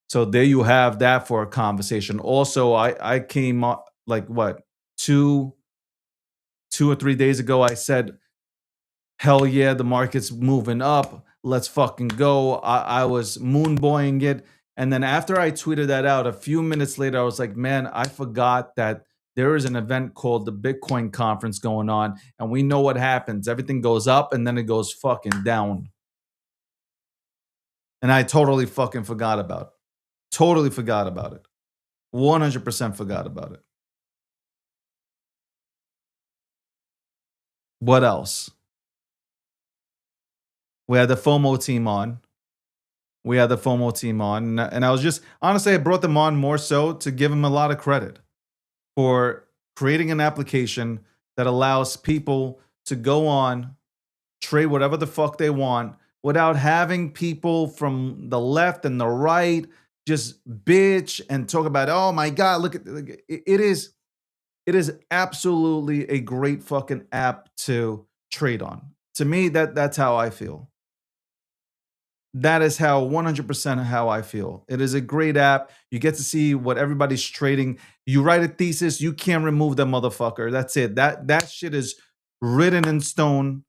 So there you have that for a conversation. Also, I came up like what, two or 3 days ago, I said, hell yeah, the market's moving up. Let's fucking go. I was moonboying it. And then after I tweeted that out, a few minutes later, I was like, man, I forgot that there is an event called the Bitcoin conference going on. And we know what happens. Everything goes up and then it goes fucking down. And I totally fucking forgot about it. Totally forgot about it. 100% forgot about it. What else? We had the FOMO team on. And I was just, honestly, I brought them on more so to give them a lot of credit for creating an application that allows people to go on, trade whatever the fuck they want without having people from the left and the right just bitch and talk about, oh my God, look at it is absolutely a great fucking app to trade on. To me, that's how I feel. That is how 100% how I feel. It is a great app. You get to see what everybody's trading. You write a thesis, you can't remove that motherfucker. That's it. That shit is written in stone.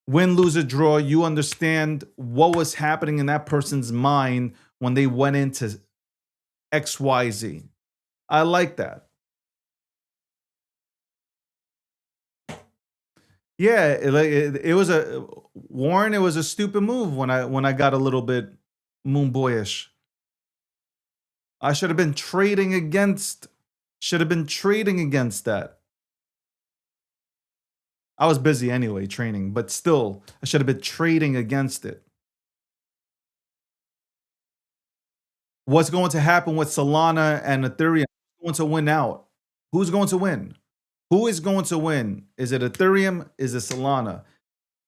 Win, lose, or draw, you understand what was happening in that person's mind when they went into XYZ. I like that. Yeah, it was a Warren. It was a stupid move when I got a little bit moon boyish. I should have been trading against. That. I was busy anyway training, but still, I should have been trading against it. What's going to happen with Solana and Ethereum? Who's going to win out? Who's going to win? Who is going to win? Is it Ethereum? Is it Solana?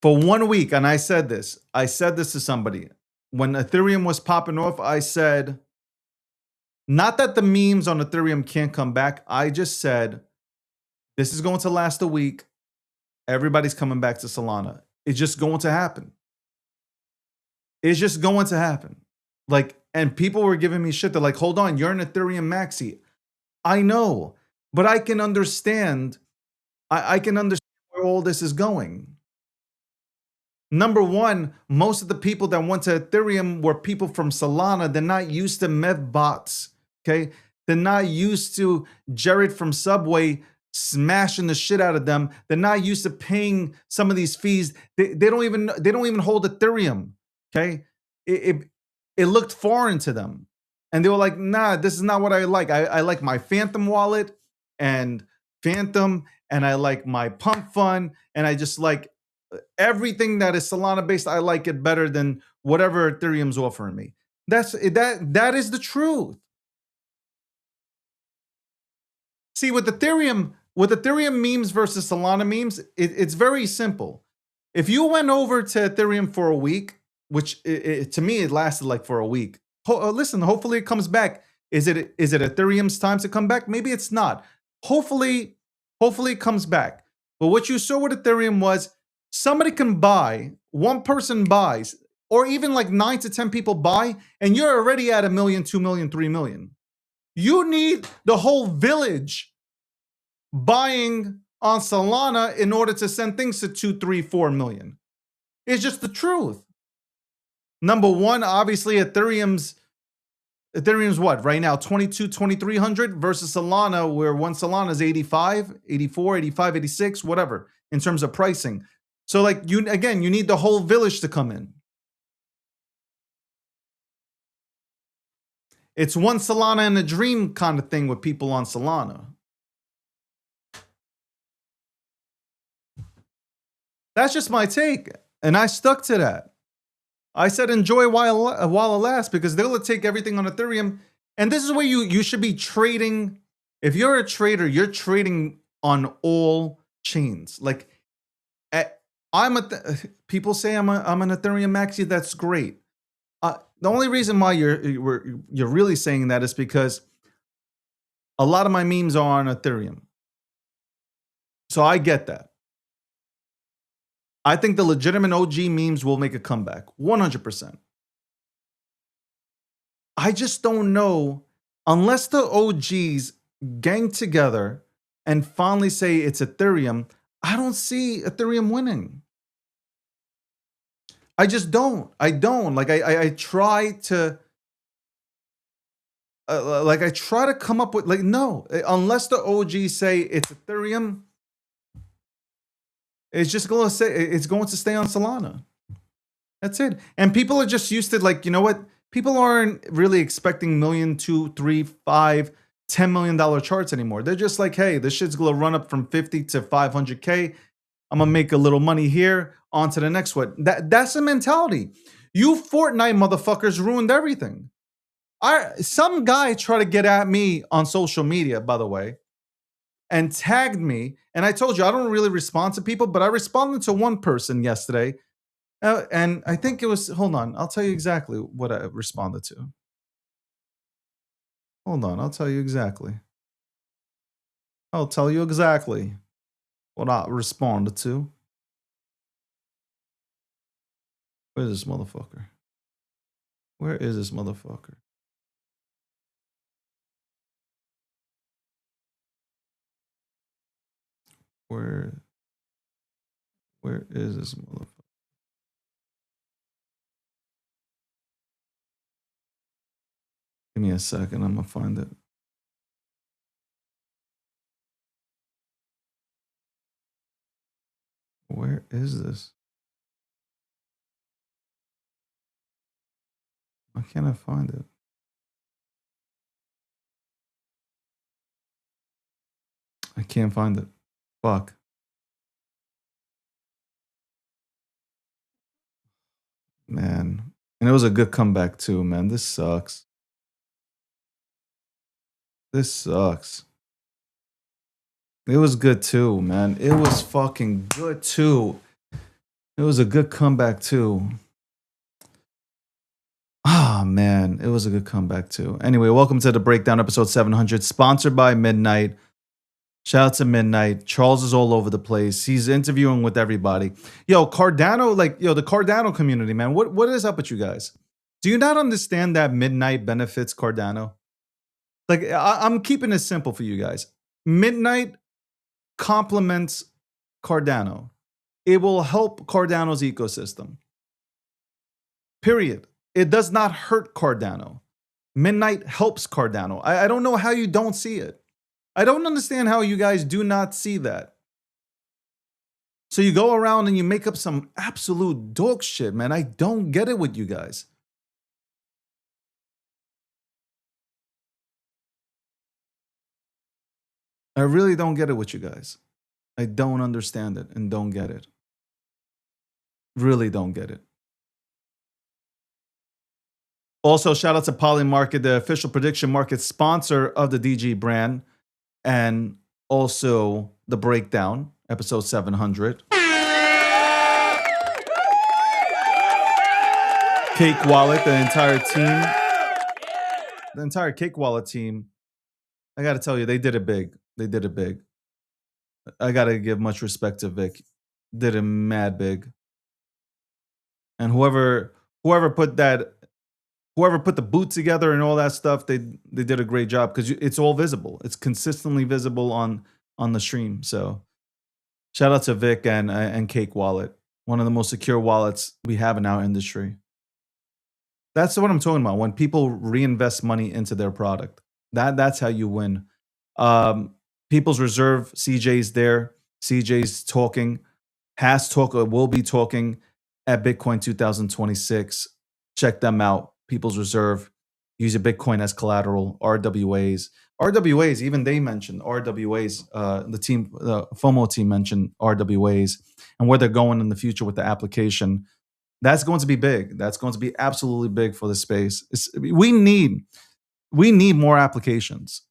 For 1 week, and I said this to somebody. When Ethereum was popping off, I said, not that the memes on Ethereum can't come back. I just said, this is going to last a week. Everybody's coming back to Solana. It's just going to happen. It's just going to happen. Like, and people were giving me shit. They're like, hold on, you're an Ethereum maxi. I know, but I can understand. I can understand where all this is going. Number one, most of the people that went to Ethereum were people from Solana. They're not used to MEV bots. Okay. They're not used to Jared from Subway smashing the shit out of them. They're not used to paying some of these fees. They don't even hold Ethereum. Okay. It looked foreign to them. And they were like, nah, this is not what I like. I like my Phantom wallet and Phantom, and I like my Pump Fund, and I just like everything that is Solana based, I like it better than whatever Ethereum's offering me. That is the truth. See, with Ethereum memes versus Solana memes, it's very simple. If you went over to Ethereum for a week, which to me it lasted like for a week. Listen, hopefully it comes back. Is it Ethereum's time to come back? Maybe it's not. Hopefully it comes back. But what you saw with Ethereum was somebody can buy, one person buys, or even like 9 to 10 people buy, and you're already at 1 million, 2 million, 3 million. You need the whole village buying on Solana in order to send things to 2, 3, 4 million. It's just the truth. Number one, obviously Ethereum's what right now, 22, 2300 versus Solana, where one Solana is 85, 84, 85, 86, whatever, in terms of pricing. So like you need the whole village to come in. It's one Solana in a dream kind of thing with people on Solana. That's just my take. And I stuck to that. I said enjoy while it lasts, because they'll take everything on Ethereum. And this is where you should be trading. If you're a trader, you're trading on all chains. Like people say I'm an Ethereum maxi. That's great. The only reason why you're really saying that is because a lot of my memes are on Ethereum. So I get that. I think the legitimate OG memes will make a comeback, 100%. I just don't know, unless the OGs gang together and finally say it's Ethereum, I don't see Ethereum winning. I just don't. I don't. Like I try to I try to come up with no, unless the OGs say it's Ethereum, it's just going to say it's going to stay on Solana. That's it. And people are just used to you know what? People aren't really expecting $1 million, $2, $3, $5, $10 million charts anymore. They're just like, hey, this shit's going to run up from 50 to 500K. I'm going to make a little money here, on to the next one. That's the mentality. You Fortnite motherfuckers ruined everything. Some guy tried to get at me on social media, by the way, and tagged me. And I told you, I don't really respond to people, but I responded to one person yesterday. And I think it was, hold on, I'll tell you exactly what I responded to. Hold on, I'll tell you exactly. I'll tell you exactly what I responded to. Where's this motherfucker? Where is this motherfucker? Where is this motherfucker? Give me a second, I'm gonna find it. Where is this? Why can't I find it? I can't find it. Fuck. Man. And it was a good comeback too, man. This sucks. This sucks. It was good too, man. It was fucking good too. It was a good comeback too. Ah, man. It was a good comeback too. Anyway, welcome to the Breakdown, episode 700, sponsored by Midnight. Shout out to Midnight. Charles is all over the place. He's interviewing with everybody. Yo, Cardano, the Cardano community, man. What is up with you guys? Do you not understand that Midnight benefits Cardano? I'm keeping it simple for you guys. Midnight complements Cardano. It will help Cardano's ecosystem. Period. It does not hurt Cardano. Midnight helps Cardano. I don't know how you don't see it. I don't understand how you guys do not see that. So you go around and you make up some absolute dog shit, man. I don't get it with you guys. I really don't get it with you guys. I don't understand it and don't get it. Really don't get it. Also, shout out to Polymarket, the official prediction market sponsor of the DG brand, and also the breakdown, episode 700. Cake Wallet, the entire Cake Wallet team. I got to tell you, they did it big. They did it big. I got to give much respect to Vic. Did it mad big. And whoever put the boot together and all that stuff, they did a great job because it's all visible. It's consistently visible on the stream. So shout out to Vic and Cake Wallet, one of the most secure wallets we have in our industry. That's what I'm talking about. When people reinvest money into their product, that's how you win. People's Reserve, CJ's there. CJ's talking, has talked, or will be talking at Bitcoin 2026. Check them out. People's Reserve. Use your Bitcoin as collateral. RWAs. Even they mentioned RWAs. The team, the FOMO team mentioned RWAs and where they're going in the future with the application. That's going to be big. That's going to be absolutely big for the space. We need more applications.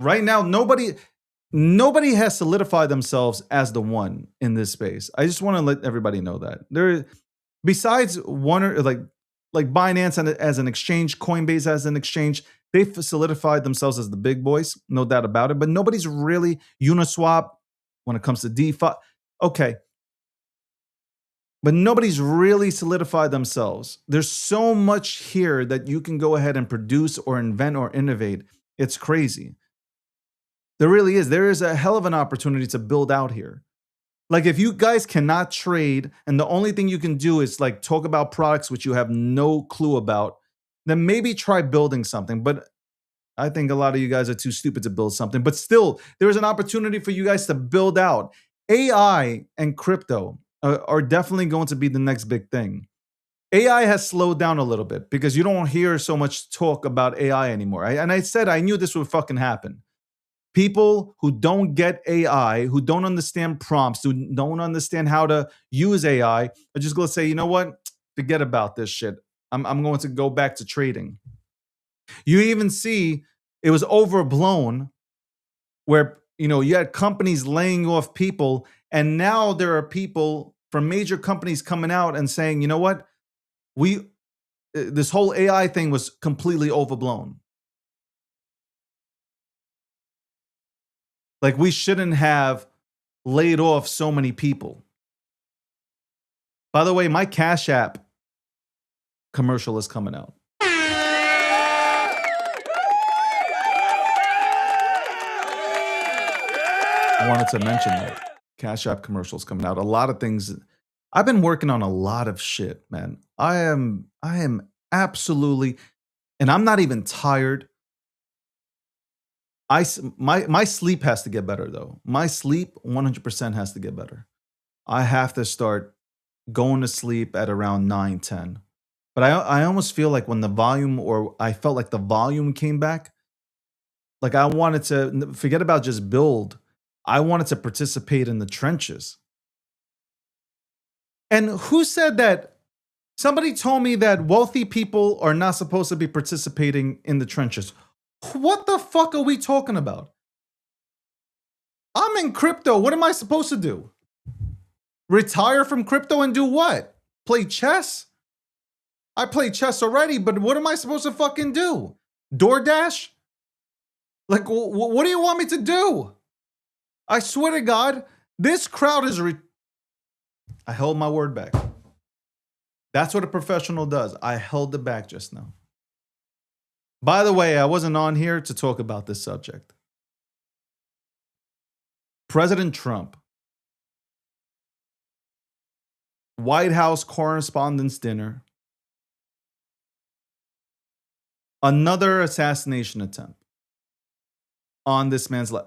Right now, nobody has solidified themselves as the one in this space. I just want to let everybody know that. Besides one or like Binance as an exchange, Coinbase as an exchange, they've solidified themselves as the big boys, no doubt about it. But nobody's really Uniswap when it comes to DeFi. Okay. But nobody's really solidified themselves. There's so much here that you can go ahead and produce or invent or innovate. It's crazy. There really is. There is a hell of an opportunity to build out here. Like if you guys cannot trade and the only thing you can do is like talk about products which you have no clue about, then maybe try building something. But I think a lot of you guys are too stupid to build something. But still, there is an opportunity for you guys to build out. AI and crypto are definitely going to be the next big thing. AI has slowed down a little bit because you don't hear so much talk about AI anymore. I said I knew this would fucking happen. People who don't get AI, who don't understand prompts, who don't understand how to use AI, are just going to say, you know what? Forget about this shit. I'm going to go back to trading. You even see it was overblown where, you had companies laying off people, and now there are people from major companies coming out and saying, you know what? This whole AI thing was completely overblown. Like we shouldn't have laid off so many people. By the way, my Cash App commercial is coming out. I wanted to mention that. Cash App commercial is coming out. A lot of things. I've been working on a lot of shit, man. I am absolutely, and I'm not even tired. My sleep has to get better though. My sleep 100% has to get better. I have to start going to sleep at around 9, 10. But I almost feel like when I felt like the volume came back, like I wanted to forget about just build. I wanted to participate in the trenches. And who said that? Somebody told me that wealthy people are not supposed to be participating in the trenches. What the fuck are we talking about? I'm in crypto. What am I supposed to do? Retire from crypto and do what? Play chess? I play chess already, but what am I supposed to fucking do? DoorDash? Like, what do you want me to do? I swear to God, this crowd is... I held my word back. That's what a professional does. I held it back just now. By the way, I wasn't on here to talk about this subject. President Trump. White House Correspondents' Dinner. Another assassination attempt on this man's life.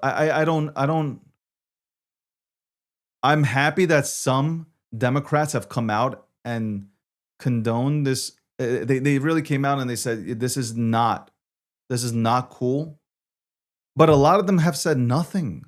I'm happy that some Democrats have come out and condoned this. They really came out and they said, this is not cool. But a lot of them have said nothing.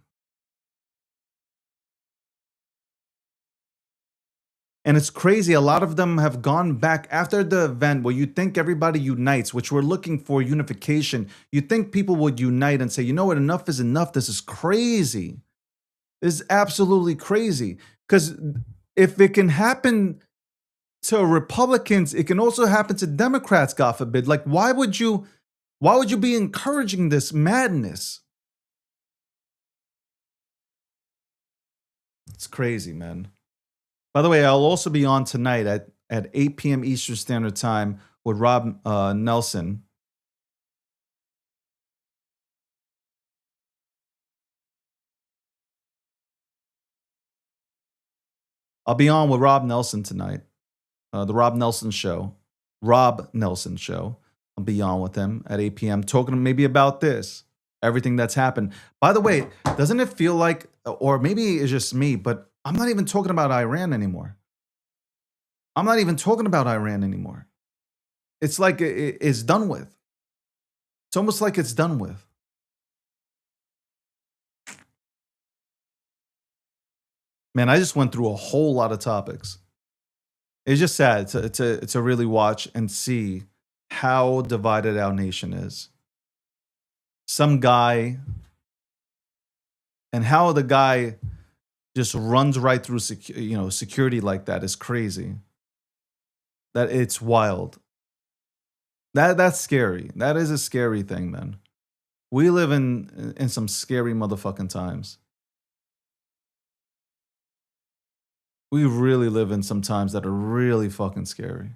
And it's crazy. A lot of them have gone back after the event where you think everybody unites, which we're looking for unification. You think people would unite and say, you know what, enough is enough. This is crazy. This is absolutely crazy. Because if it can happen to Republicans, it can also happen to Democrats, God forbid. Like, why would you be encouraging this madness? It's crazy, man. By the way, I'll also be on tonight at 8 p.m. Eastern Standard Time with Rob Nelson. I'll be on with Rob Nelson tonight. The Rob Nelson Show. Rob Nelson Show. I'll be on with him at 8 p.m. talking maybe about this. Everything that's happened. By the way, doesn't it feel like, or maybe it's just me, but I'm not even talking about Iran anymore. I'm not even talking about Iran anymore. It's like it's done with. It's almost like it's done with. Man, I just went through a whole lot of topics. It's just sad to really watch and see how divided our nation is. Some guy, and how the guy just runs right through security like that is crazy. That it's wild. That's scary. That is a scary thing, man. We live in some scary motherfucking times. We really live in some times that are really fucking scary.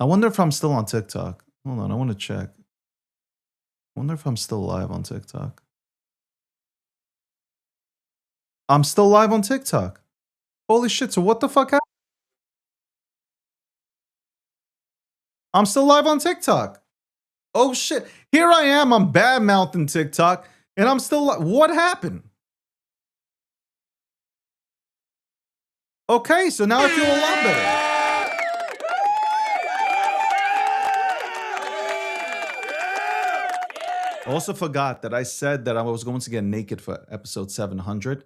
I wonder if I'm still on TikTok. Hold on, I want to check. I wonder if I'm still live on TikTok. I'm still live on TikTok. Holy shit, so what the fuck happened? I'm still live on TikTok. Oh shit, here I am, I'm bad mouthing TikTok, and I'm still what happened? Okay, so now I feel a lot better. I also forgot that I said that I was going to get naked for episode 700.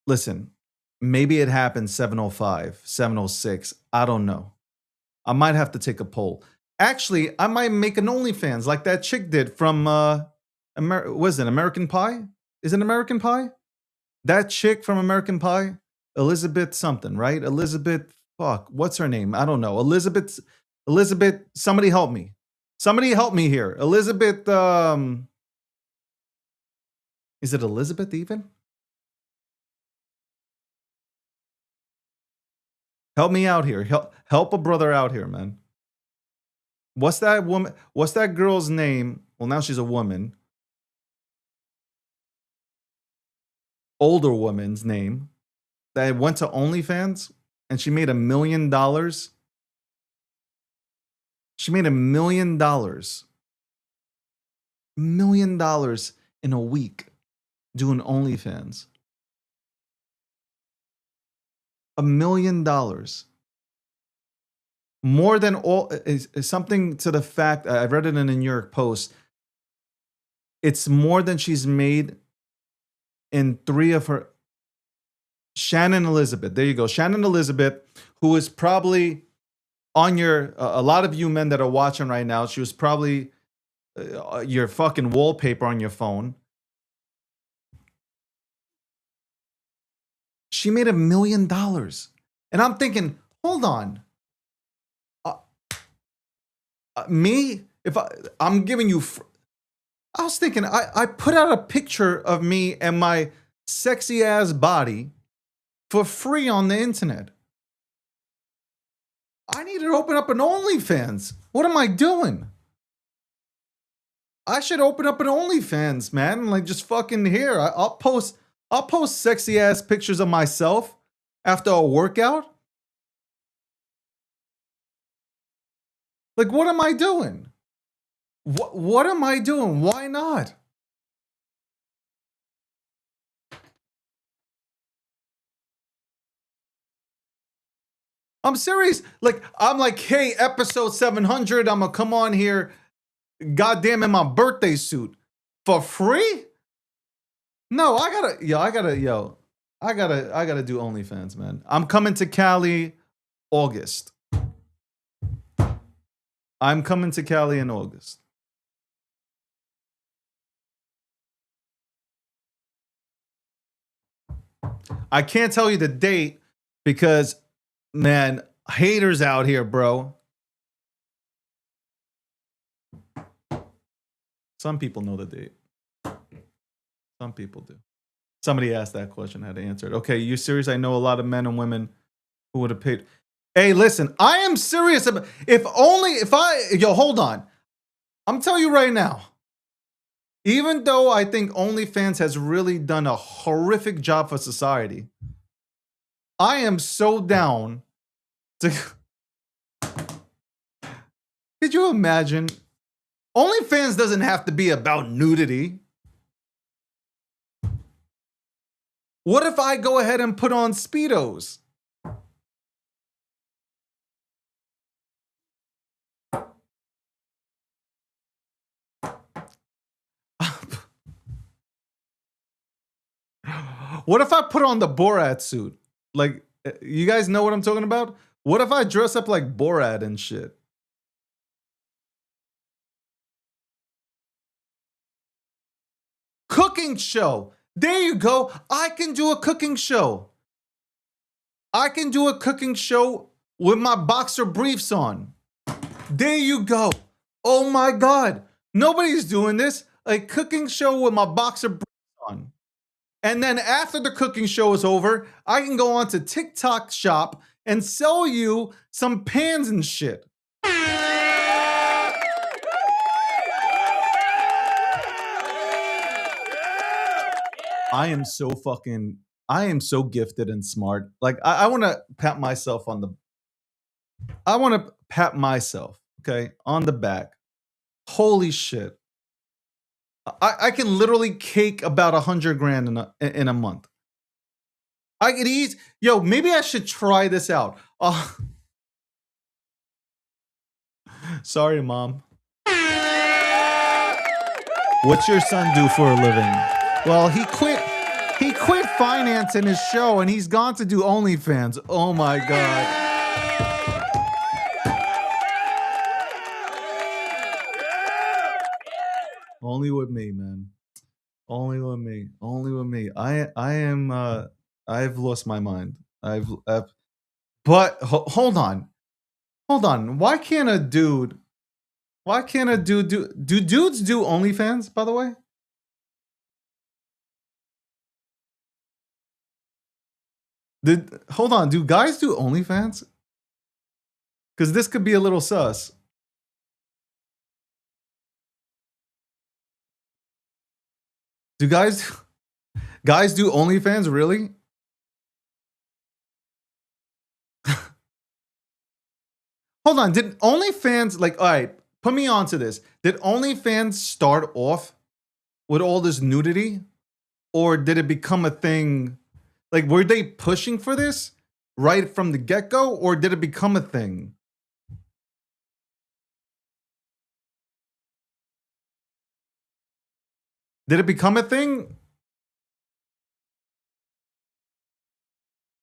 Listen, maybe it happened 705, 706. I don't know. I might have to take a poll. Actually, I might make an OnlyFans like that chick did from, was it American Pie? Is it American Pie? That chick from American Pie? Elizabeth something, right? Elizabeth, fuck, what's her name? I don't know. Elizabeth, somebody help me. Somebody help me here. Elizabeth, is it Elizabeth even? Help me out here. Help a brother out here, man. What's that woman? What's that girl's name? Well, now she's a woman. Older woman's name that went to OnlyFans and she made $1 million. She made $1 million. $1 million in a week doing OnlyFans. $1 million. More than all is something to the fact, I read it in a New York Post. It's more than she's made in 3 of her. Shannon Elizabeth. There you go. Shannon Elizabeth, who is probably on your, a lot of you men that are watching right now, she was probably your fucking wallpaper on your phone. She made $1 million. And I'm thinking, hold on. Me, if I'm giving you, I was thinking, I put out a picture of me and my sexy ass body for free on the internet. I need to open up an OnlyFans. What am I doing? I should open up an OnlyFans, man. Like, just fucking here. I'll post sexy ass pictures of myself after a workout. Like, what am I doing? What am I doing? Why not? I'm serious. Like, I'm like, hey, episode 700, I'm gonna come on here, goddamn, in my birthday suit for free? No, I gotta do OnlyFans, man. I'm coming to Cali August. I'm coming to Cali in August. I can't tell you the date because, man, haters out here, bro. Some people know the date. Some people do. Somebody asked that question, I had to answer it. Okay, you serious? I know a lot of men and women who would have paid. Hey, listen, I am serious about hold on. I'm telling you right now. Even though I think OnlyFans has really done a horrific job for society, I am so down to. Could you imagine? OnlyFans doesn't have to be about nudity. What if I go ahead and put on Speedos? What if I put on the Borat suit? Like, you guys know what I'm talking about? What if I dress up like Borat and shit? Cooking show. There you go. I can do a cooking show. I can do a cooking show with my boxer briefs on. There you go. Oh my God. Nobody's doing this. A cooking show with my boxer briefs on. And then after the cooking show is over, I can go on to TikTok shop and sell you some pans and shit. I am so gifted and smart. Like, I want to pat myself on the okay, on the back. Holy shit. I can literally cake about 100 grand in a month. I could eat. Yo, maybe I should try this out. Sorry, Mom. What's your son do for a living? Well, he quit financing his show and he's gone to do OnlyFans. Oh my God. Only with me, man. Only with me. Only with me. I've lost my mind. But hold on. Why can't a dude do dudes do OnlyFans, by the way? Hold on, do guys do OnlyFans? Because this could be a little sus. Do guys do OnlyFans, really? Hold on, did OnlyFans, like, all right, put me onto this. Did OnlyFans start off with all this nudity? Or did it become a thing? Like, were they pushing for this right from the get-go? Or did it become a thing? Did it become a thing?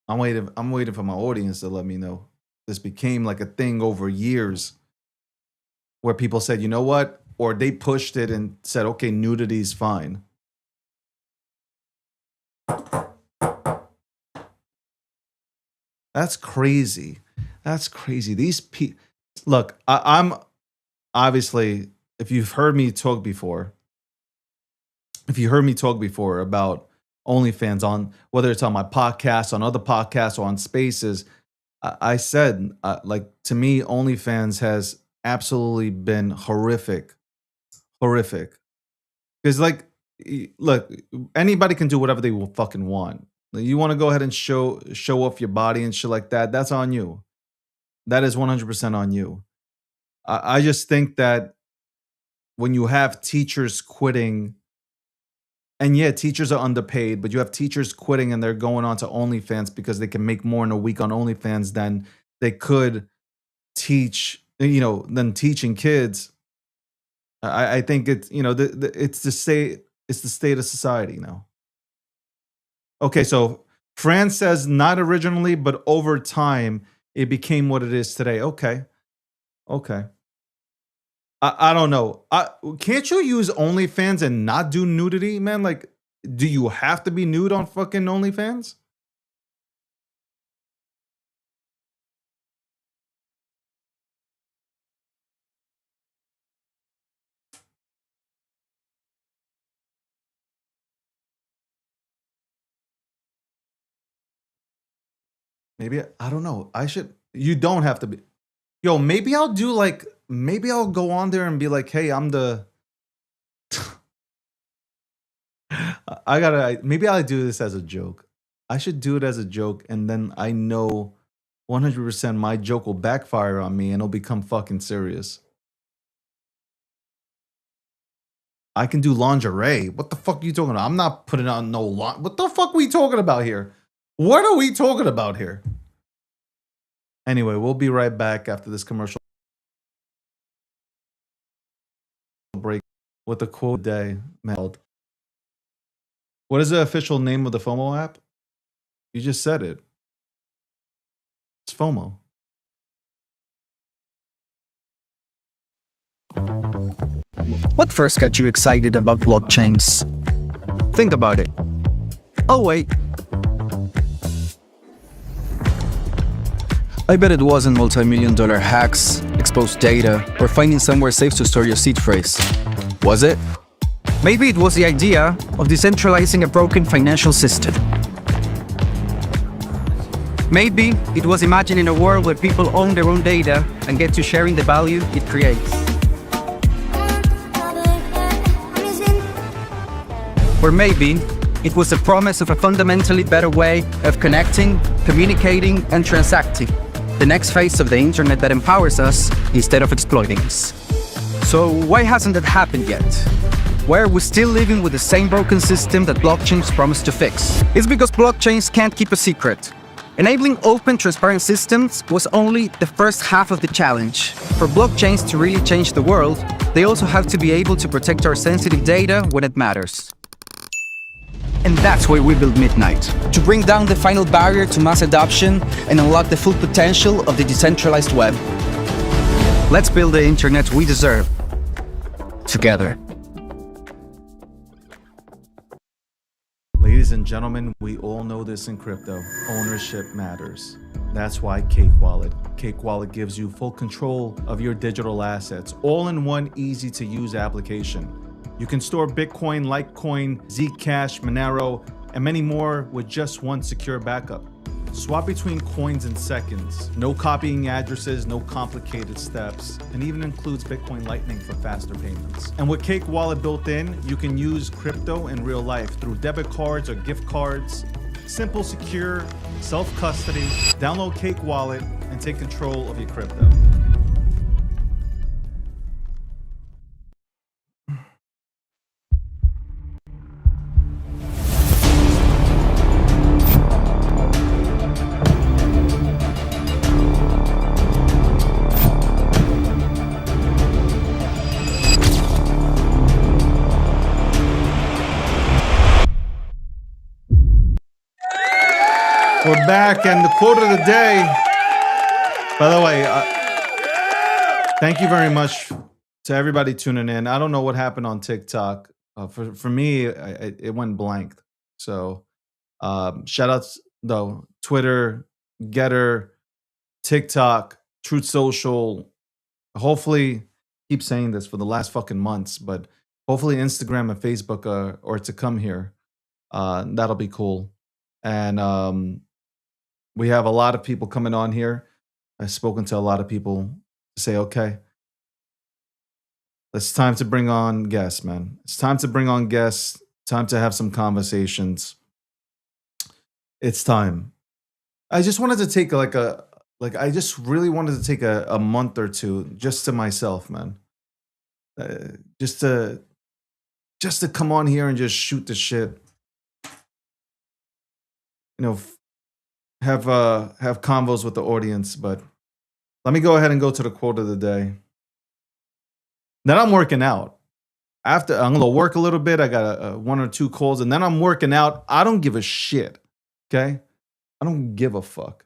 I'm waiting for my audience to let me know. This became like a thing over years where people said, you know what? Or they pushed it and said, okay, nudity is fine. That's crazy. That's crazy. These people, look, I'm obviously, if you've heard me talk before about OnlyFans, on whether it's on my podcast, on other podcasts, or on Spaces, I said, like, to me, OnlyFans has absolutely been horrific. Because, like, look, anybody can do whatever they will fucking want. You want to go ahead and show off your body and shit like that, that's on you. That is 100% on you. I just think that when you have teachers quitting, and yeah, teachers are underpaid, but you have teachers quitting and they're going on to OnlyFans because they can make more in a week on OnlyFans than they could teach, than teaching kids. I think it's, it's the state of society now. Okay, so Fran says not originally, but over time it became what it is today. Okay. Okay. I don't know. Can't you use OnlyFans and not do nudity, man? Like, do you have to be nude on fucking OnlyFans? Maybe I don't know. I should. You don't have to be. Yo, maybe I'll do like. Maybe I'll go on there and be like, "Hey, I'm the." I gotta. Maybe I'll do this as a joke. I should do it as a joke, and then I know 100% my joke will backfire on me, and it'll become fucking serious. I can do lingerie. What the fuck are you talking about? I'm not putting on no What the fuck are we talking about here? What are we talking about here? Anyway, we'll be right back after this commercial break with the quote day mailed. What is the official name of the FOMO app? You just said it. It's FOMO. What first got you excited about blockchains? Think about it. Oh, wait. I bet it wasn't multi-million-dollar hacks, exposed data, or finding somewhere safe to store your seed phrase. Was it? Maybe it was the idea of decentralizing a broken financial system. Maybe it was imagining a world where people own their own data and get to sharing the value it creates. Or maybe it was the promise of a fundamentally better way of connecting, communicating, and transacting. The next phase of the internet that empowers us instead of exploiting us. So why hasn't that happened yet? Why are we still living with the same broken system that blockchains promise to fix? It's because blockchains can't keep a secret. Enabling open, transparent systems was only the first half of the challenge. For blockchains to really change the world, they also have to be able to protect our sensitive data when it matters. And that's why we built Midnight, to bring down the final barrier to mass adoption and unlock the full potential of the decentralized web. Let's build the internet we deserve, together. Ladies and gentlemen, we all know this in crypto. Ownership matters. That's why Cake Wallet. Cake Wallet gives you full control of your digital assets, all in one easy-to-use application. You can store Bitcoin, Litecoin, Zcash, Monero, and many more with just one secure backup. Swap between coins in seconds. No copying addresses, no complicated steps, and even includes Bitcoin Lightning for faster payments. And with Cake Wallet built in, you can use crypto in real life through debit cards or gift cards. Simple, secure, self-custody. Download Cake Wallet and take control of your crypto. We're back, and the quote of the day. By the way, thank you very much to everybody tuning in. I don't know what happened on TikTok. For me, it went blank. So shout outs though, Twitter, Getter, TikTok, Truth Social. Hopefully, keep saying this for the last fucking months, but hopefully Instagram and Facebook are to come here. That'll be cool. And we have a lot of people coming on here. I've spoken to a lot of people to say, okay, it's time to bring on guests, man. It's time to bring on guests. Time to have some conversations. It's time. I just wanted to take I just really wanted to take a month or two just to myself, man. Just to come on here and just shoot the shit. You know, have convos with the audience, but let me go ahead and go to the quote of the day. That I'm working out. After I'm gonna work a little bit, I got one or two calls, and then I'm working out. I don't give a shit. Okay, I don't give a fuck.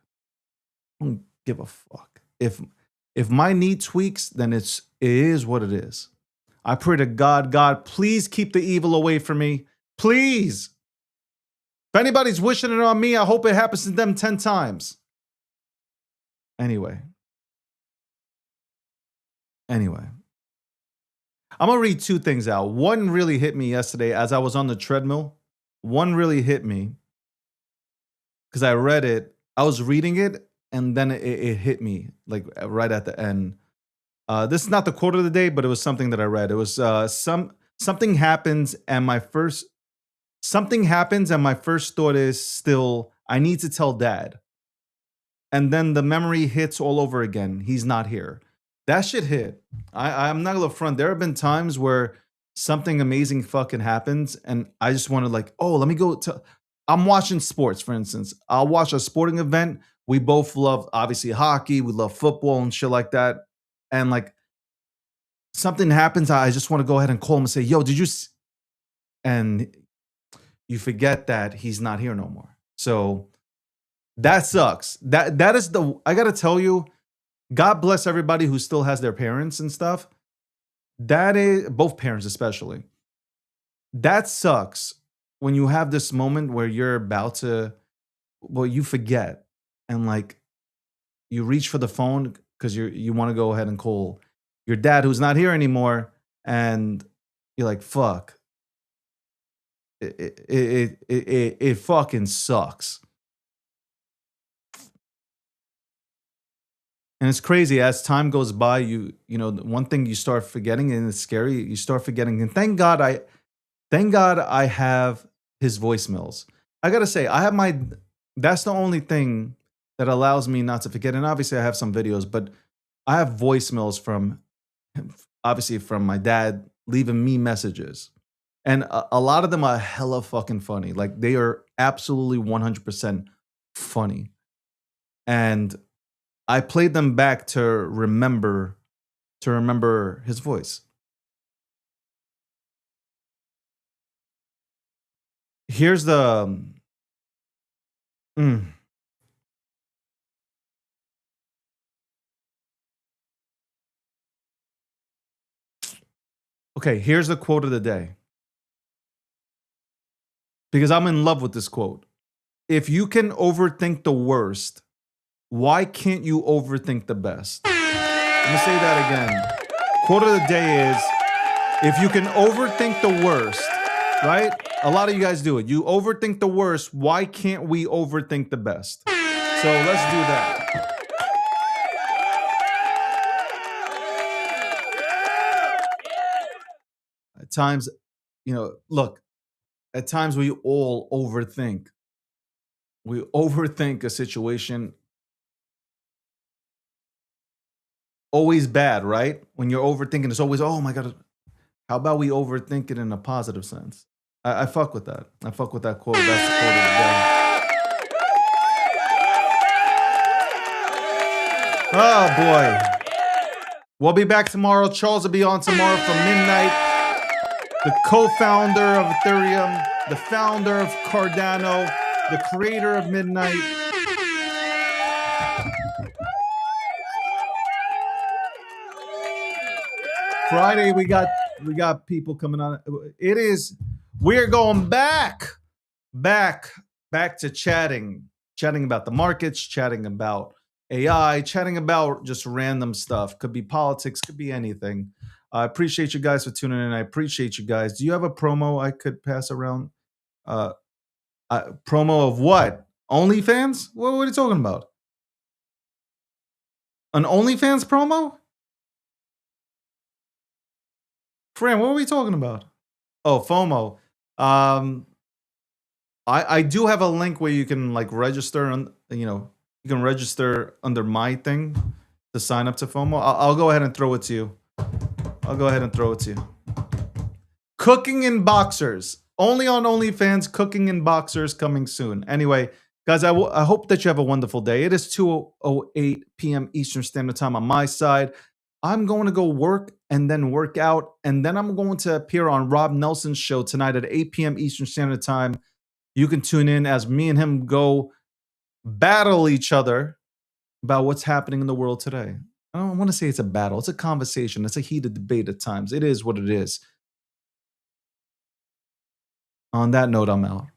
I don't give a fuck. If my knee tweaks, then it is what it is. I pray to God, God, please keep the evil away from me. Please. If anybody's wishing it on me, I hope it happens to them 10 times. Anyway. I'm going to read two things out. One really hit me yesterday as I was on the treadmill. One really hit me because I read it. I was reading it and then it hit me like right at the end. This is not the quote of the day, but it was something that I read. It was something happens and my first thought is still, I need to tell dad. And then the memory hits all over again. He's not here. That shit hit. I'm not gonna front. There have been times where something amazing fucking happens, and I just want to like, oh, let me go to. I'm watching sports, for instance. I'll watch a sporting event. We both love, obviously, hockey. We love football and shit like that. And like, something happens, I just want to go ahead and call him and say, yo, did you? And you forget that he's not here no more. So that sucks. That is the. I gotta tell you. God bless everybody who still has their parents and stuff. That is, both parents especially. That sucks when you have this moment where you're about to, well, you forget. And like, you reach for the phone because you want to go ahead and call your dad who's not here anymore. And you're like, fuck. It fucking sucks. And it's crazy as time goes by. You know, one thing you start forgetting, and it's scary. You start forgetting, and thank God I have his voicemails. I gotta say, I have my. That's the only thing that allows me not to forget. And obviously, I have some videos, but I have voicemails from, obviously, from my dad leaving me messages, and a lot of them are hella fucking funny. Like they are absolutely 100% funny, and I played them back to remember his voice. Here's the Okay, here's the quote of the day. Because I'm in love with this quote. If you can overthink the worst, why can't you overthink the best? Let me say that again. Quote of the day is, if you can overthink the worst, right? A lot of you guys do it. You overthink the worst. Why can't we overthink the best? So let's do that. At times, look, at times we all overthink. We overthink a situation. Always bad, right? When you're overthinking, it's always, oh my God. How about we overthink it in a positive sense? I fuck with that. I fuck with that quote. That's the quote of the day. Oh boy. We'll be back tomorrow. Charles will be on tomorrow from midnight. The co-founder of Ethereum, the founder of Cardano, the creator of Midnight. Friday, we got people coming on. We're going back to chatting about the markets, chatting about AI, chatting about just random stuff. Could be politics, could be anything. I appreciate you guys for tuning in. I appreciate you guys. Do you have a promo I could pass around? Promo of what? OnlyFans? What are you talking about? An OnlyFans promo? Fran, what are we talking about? Oh, FOMO. I do have a link where you can like register on, you can register under my thing to sign up to FOMO. I'll go ahead and throw it to you. Cooking in boxers. Only on OnlyFans, cooking in boxers coming soon. Anyway, guys, I hope that you have a wonderful day. It is 2:08 p.m. Eastern Standard Time on my side. I'm going to go work and then work out. And then I'm going to appear on Rob Nelson's show tonight at 8 p.m. Eastern Standard Time. You can tune in as me and him go battle each other about what's happening in the world today. I don't want to say it's a battle. It's a conversation. It's a heated debate at times. It is what it is. On that note, I'm out.